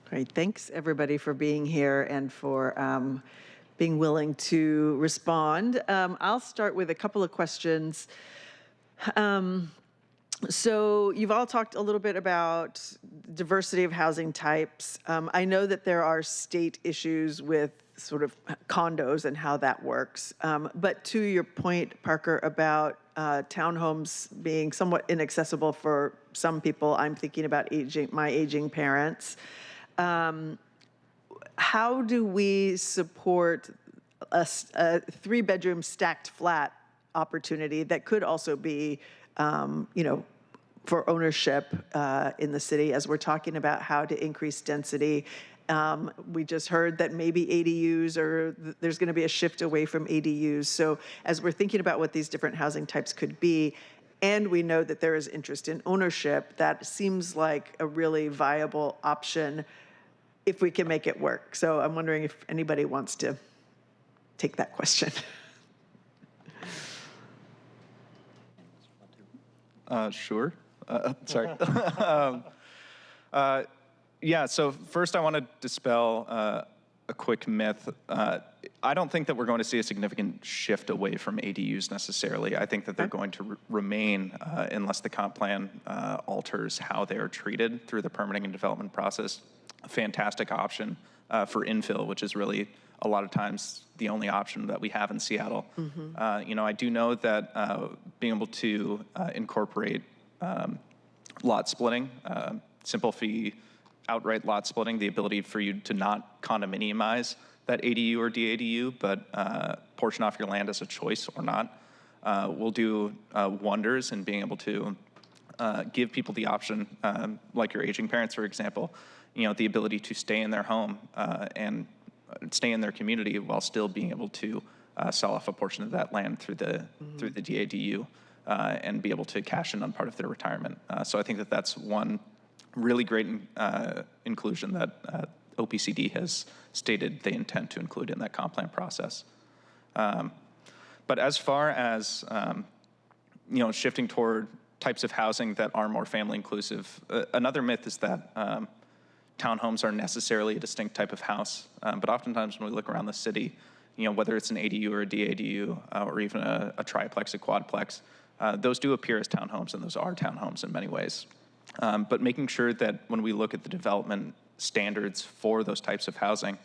Great. Thanks, everybody, for being here and for being willing to respond. I'll start with a couple of questions. So you've all talked a little bit about diversity of housing types. I know that there are state issues with sort of condos and how that works. But to your point, Parker, about townhomes being somewhat inaccessible for some people, I'm thinking about my aging parents. How do we support a 3-bedroom stacked flat opportunity that could also be, for ownership in the city, as we're talking about how to increase density? We just heard that maybe ADUs, or there's going to be a shift away from ADUs. So as we're thinking about what these different housing types could be, and we know that there is interest in ownership, that seems like a really viable option if we can make it work. So I'm wondering if anybody wants to take that question. Sure. Sorry. Yeah, so first I want to dispel a quick myth. I don't think that we're going to see a significant shift away from ADUs necessarily. I think that they're going to remain unless the comp plan alters how they are treated through the permitting and development process. A fantastic option for infill, which is really a lot of times the only option that we have in Seattle. I do know that being able to incorporate lot splitting, simple fee, outright lot splitting, the ability for you to not condominiumize that ADU or DADU, but portion off your land as a choice or not, will do wonders in being able to give people the option, like your aging parents, for example, the ability to stay in their home and stay in their community while still being able to sell off a portion of that land through the DADU and be able to cash in on part of their retirement. So I think that that's one really great inclusion that OPCD has stated they intend to include in that comp plan process. But as far as shifting toward types of housing that are more family inclusive, another myth is that townhomes are necessarily a distinct type of house. But oftentimes when we look around the city, whether it's an ADU or a DADU or even a triplex, a quadplex, Those do appear as townhomes, and those are townhomes in many ways. But making sure that when we look at the development standards for those types of housing,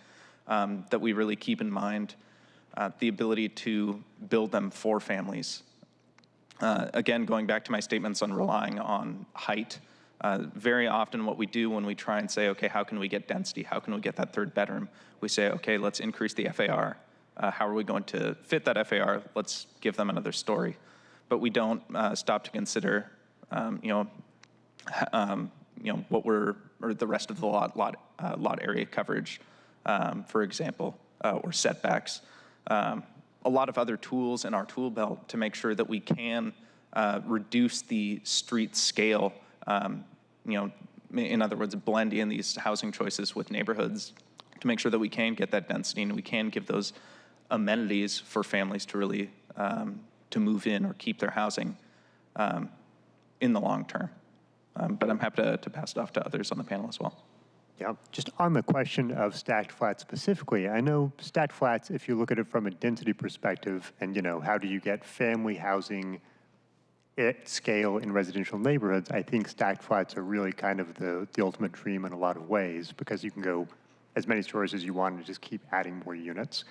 that we really keep in mind the ability to build them for families. Again, going back to my statements on relying on height, very often what we do when we try and say, okay, how can we get density? How can we get that third bedroom? We say, okay, let's increase the FAR. How are we going to fit that FAR? Let's give them another story. But we don't stop to consider, what or the rest of the lot area coverage, for example, or setbacks. A lot of other tools in our tool belt to make sure that we can reduce the street scale, in other words, blend in these housing choices with neighborhoods to make sure that we can get that density and we can give those amenities for families to really to move in or keep their housing in the long term. But I'm happy to pass it off to others on the panel as well. Yeah, just on the question of stacked flats specifically, I know stacked flats, if you look at it from a density perspective and, how do you get family housing at scale in residential neighborhoods, I think stacked flats are really kind of the ultimate dream in a lot of ways because you can go as many stories as you want and just keep adding more units.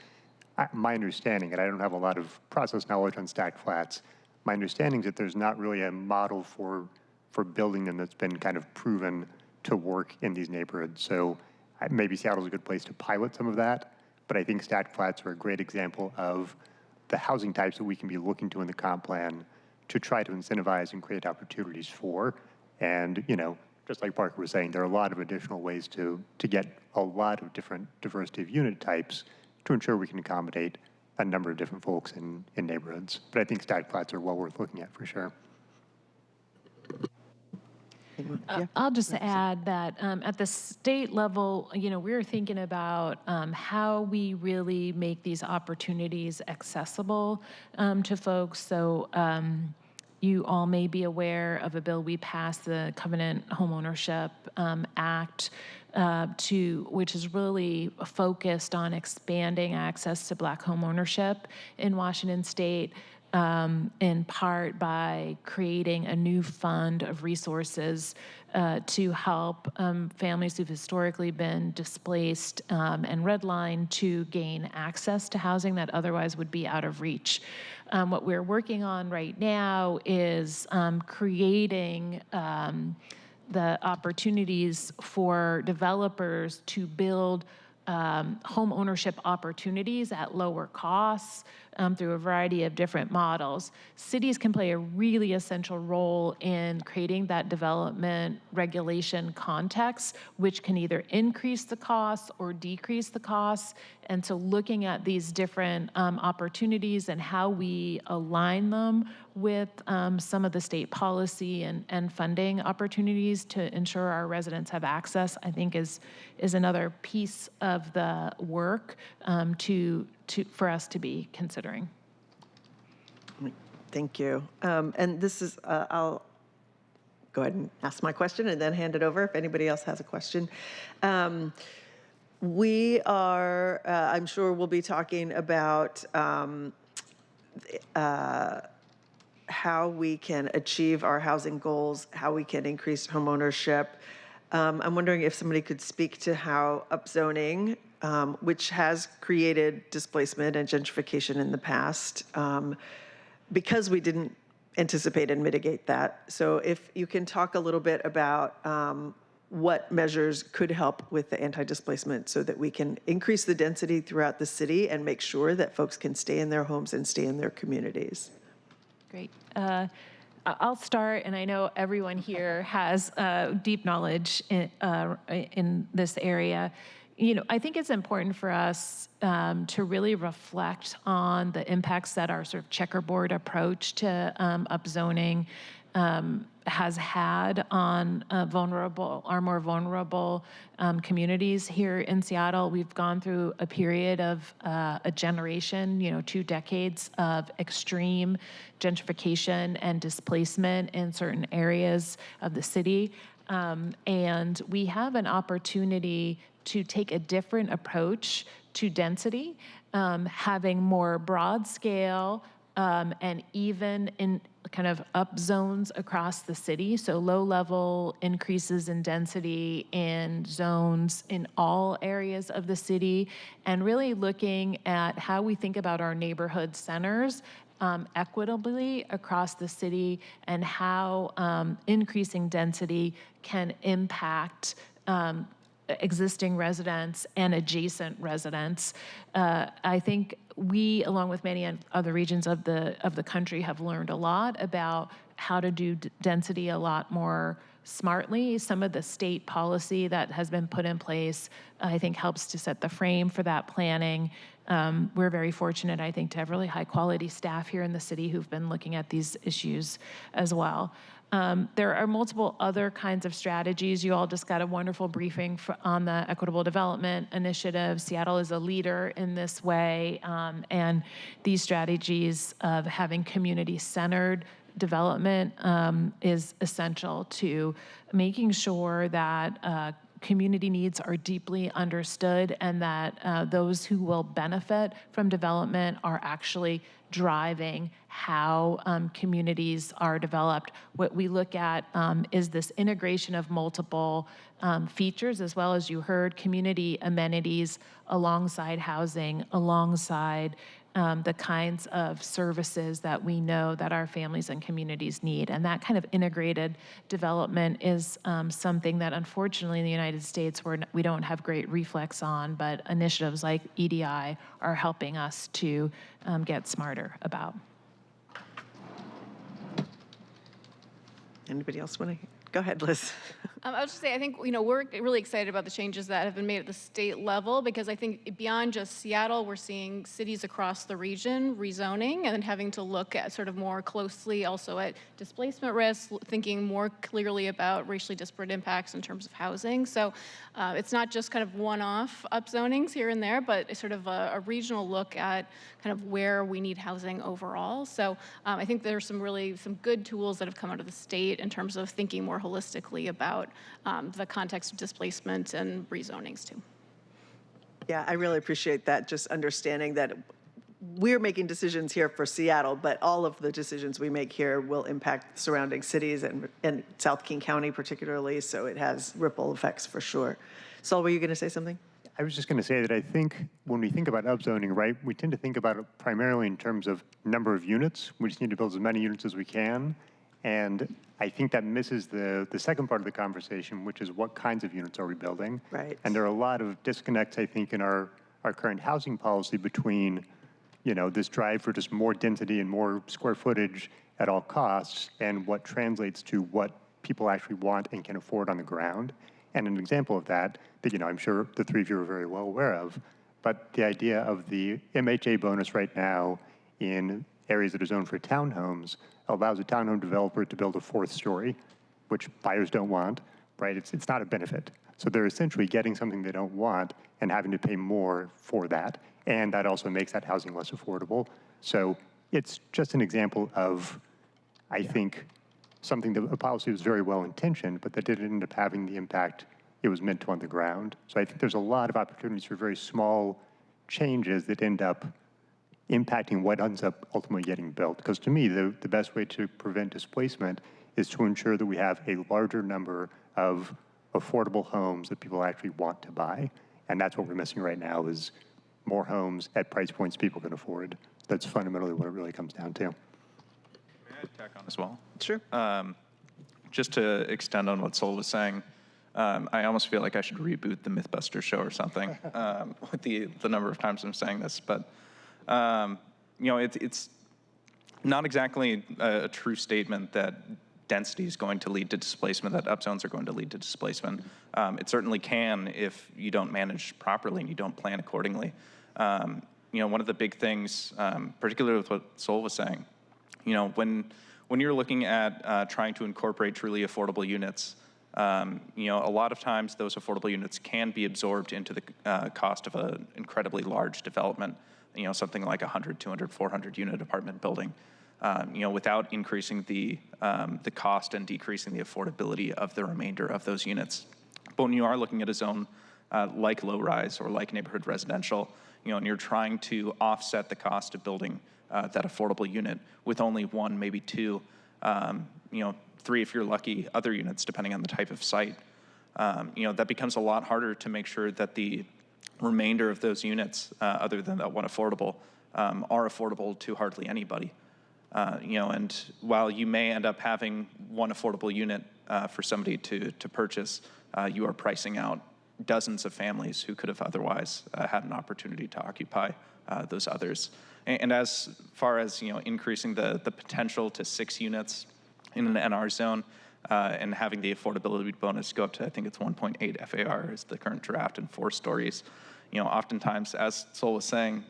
My understanding, and I don't have a lot of process knowledge on stacked flats, my understanding is that there's not really a model for building them that's been kind of proven to work in these neighborhoods. So maybe Seattle's a good place to pilot some of that, but I think stacked flats are a great example of the housing types that we can be looking to in the comp plan to try to incentivize and create opportunities for. And, just like Parker was saying, there are a lot of additional ways to get a lot of different diversity of unit types to ensure we can accommodate a number of different folks in neighborhoods. But I think stacked flats are well worth looking at for sure. I'll just add that at the state level, we're thinking about how we really make these opportunities accessible to folks. So you all may be aware of a bill we passed, the Covenant Homeownership Act, which is really focused on expanding access to Black homeownership in Washington State. In part by creating a new fund of resources to help families who've historically been displaced and redlined to gain access to housing that otherwise would be out of reach. What we're working on right now is creating the opportunities for developers to build home ownership opportunities at lower costs through a variety of different models. Cities can play a really essential role in creating that development regulation context, which can either increase the costs or decrease the costs. And so looking at these different opportunities and how we align them with some of the state policy and funding opportunities to ensure our residents have access, I think is another piece of the work for us to be considering. Thank you. And this is, I'll go ahead and ask my question and then hand it over if anybody else has a question. We are, I'm sure we'll be talking about how we can achieve our housing goals, how we can increase homeownership. I'm wondering if somebody could speak to how upzoning, which has created displacement and gentrification in the past, because we didn't anticipate and mitigate that. So if you can talk a little bit about what measures could help with the anti-displacement so that we can increase the density throughout the city and make sure that folks can stay in their homes and stay in their communities. Great. I'll start, and I know everyone here has deep knowledge in this area. I think it's important for us to really reflect on the impacts that our sort of checkerboard approach to upzoning has had on our more vulnerable communities here in Seattle. We've gone through a period of a generation, 2 decades of extreme gentrification and displacement in certain areas of the city. And we have an opportunity to take a different approach to density, having more broad scale, and even in kind of up zones across the city. So low-level increases in density in zones in all areas of the city, and really looking at how we think about our neighborhood centers equitably across the city, and how increasing density can impact existing residents and adjacent residents. I think we, along with many other regions of the country, have learned a lot about how to do density a lot more smartly. Some of the state policy that has been put in place, I think, helps to set the frame for that planning. We're very fortunate, I think, to have really high-quality staff here in the city who've been looking at these issues as well. There are multiple other kinds of strategies. You all just got a wonderful briefing on the Equitable Development Initiative. Seattle is a leader in this way, and these strategies of having community-centered development is essential to making sure that community needs are deeply understood, and that those who will benefit from development are actually driving how communities are developed. What we look at is this integration of multiple features, as well as, you heard, community amenities alongside housing, alongside the kinds of services that we know that our families and communities need. And that kind of integrated development is something that, unfortunately, in the United States, we don't have great reflex on, but initiatives like EDI are helping us to get smarter about. Anybody else want to? Go ahead, Liz. I was just say, I think, we're really excited about the changes that have been made at the state level, because I think beyond just Seattle, we're seeing cities across the region rezoning and having to look at sort of more closely also at displacement risks, thinking more clearly about racially disparate impacts in terms of housing. So it's not just kind of one-off upzonings here and there, but sort of a regional look at kind of where we need housing overall. So I think there's some good tools that have come out of the state in terms of thinking more holistically about the context of displacement and rezonings too. Yeah, I really appreciate that, just understanding that we're making decisions here for Seattle, but all of the decisions we make here will impact surrounding cities and South King County particularly, so it has ripple effects for sure. Saul, were you going to say something? I was just going to say that I think when we think about upzoning, right, we tend to think about it primarily in terms of number of units. We just need to build as many units as we can. And I think that misses the second part of the conversation, which is what kinds of units are we building? Right. And there are a lot of disconnects, I think, in our current housing policy between, this drive for just more density and more square footage at all costs, and what translates to what people actually want and can afford on the ground. And an example of that I'm sure the three of you are very well aware of, but the idea of the MHA bonus right now in areas that are zoned for townhomes allows a townhome developer to build a fourth story, which buyers don't want, right? It's not a benefit. So they're essentially getting something they don't want and having to pay more for that. And that also makes that housing less affordable. So it's just an example of, I think, something that a policy was very well intentioned, but that didn't end up having the impact it was meant to on the ground. So I think there's a lot of opportunities for very small changes that end up impacting what ends up ultimately getting built. Because to me, the best way to prevent displacement is to ensure that we have a larger number of affordable homes that people actually want to buy. And that's what we're missing right now, is more homes at price points people can afford. That's fundamentally what it really comes down to. May I tack on as well? Sure. Just to extend on what Sol was saying, I almost feel like I should reboot the Mythbusters show or something with the number of times I'm saying this. But, it's not exactly a true statement that density is going to lead to displacement, that upzones are going to lead to displacement. It certainly can if you don't manage properly and you don't plan accordingly. One of the big things, particularly with what Sol was saying, when you're looking at trying to incorporate truly affordable units, a lot of times those affordable units can be absorbed into the cost of an incredibly large development, something like 100, 200, 400 unit apartment building, without increasing the cost and decreasing the affordability of the remainder of those units. But when you are looking at a zone like low-rise or like neighborhood residential, and you're trying to offset the cost of building that affordable unit with only one, maybe two, three if you're lucky, other units depending on the type of site. That becomes a lot harder to make sure that the remainder of those units, other than that one affordable, are affordable to hardly anybody. And while you may end up having one affordable unit for somebody to purchase, you are pricing out dozens of families who could have otherwise had an opportunity to occupy those others. And as far as increasing the potential to 6 units in an NR zone and having the affordability bonus go up to, I think it's 1.8 FAR is the current draft, and 4 stories. Oftentimes, as Sol was saying,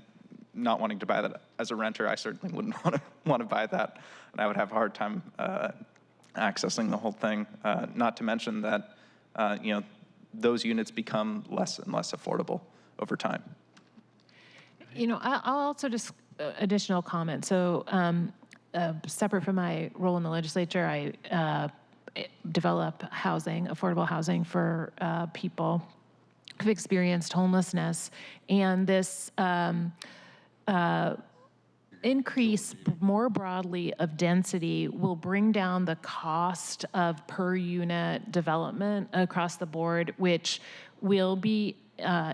not wanting to buy that as a renter, I certainly wouldn't want to buy that, and I would have a hard time accessing the whole thing. Not to mention that those units become less and less affordable over time. I'll also just additional comment. So separate from my role in the legislature, I develop housing, affordable housing for people who've experienced homelessness. And this increase more broadly of density will bring down the cost of per unit development across the board, which will be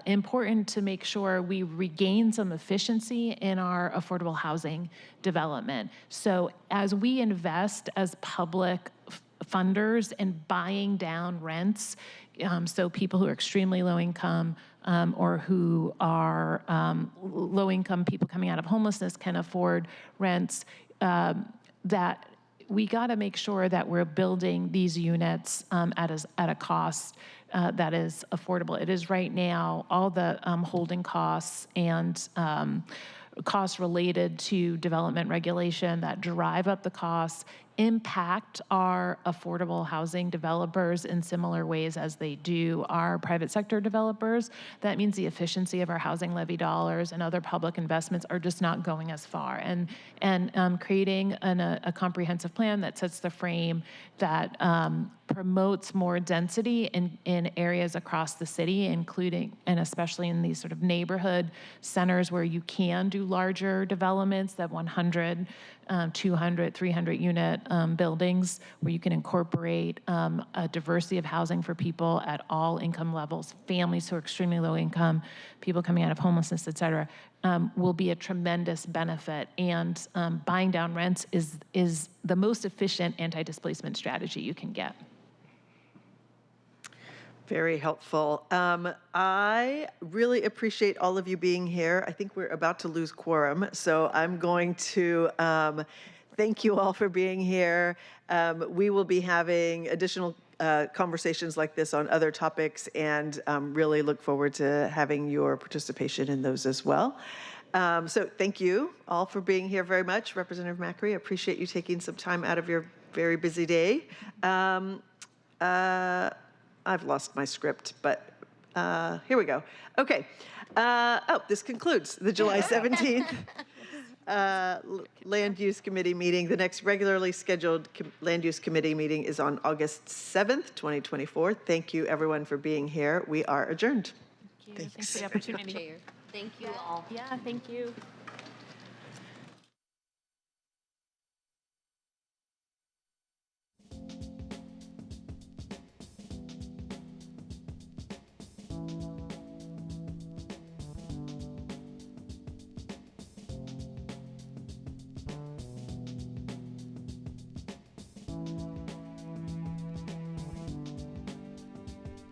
important to make sure we regain some efficiency in our affordable housing development. So as we invest as public funders in buying down rents, so people who are extremely low income or who are low income people coming out of homelessness can afford rents, that we got to make sure that we're building these units at a cost that is affordable. It is right now, all the holding costs and costs related to development regulation that drive up the costs impact our affordable housing developers in similar ways as they do our private sector developers. That means the efficiency of our housing levy dollars and other public investments are just not going as far. And creating a comprehensive plan that sets the frame that promotes more density in areas across the city, including and especially in these sort of neighborhood centers where you can do larger developments, that 100, 200, 300 unit buildings where you can incorporate a diversity of housing for people at all income levels, families who are extremely low income, people coming out of homelessness, et cetera, will be a tremendous benefit. And buying down rents is the most efficient anti-displacement strategy you can get. Very helpful. I really appreciate all of you being here. I think we're about to lose quorum, so I'm going to thank you all for being here. We will be having additional conversations like this on other topics, and really look forward to having your participation in those as well. So thank you all for being here very much. Representative Macri, I appreciate you taking some time out of your very busy day. I've lost my script, but here we go. Okay. This concludes the July 17th Land Use Committee meeting. The next regularly scheduled Land Use Committee meeting is on August 7th, 2024. Thank you, everyone, for being here. We are adjourned. Thanks for the opportunity. Thank you all. Yeah, thank you.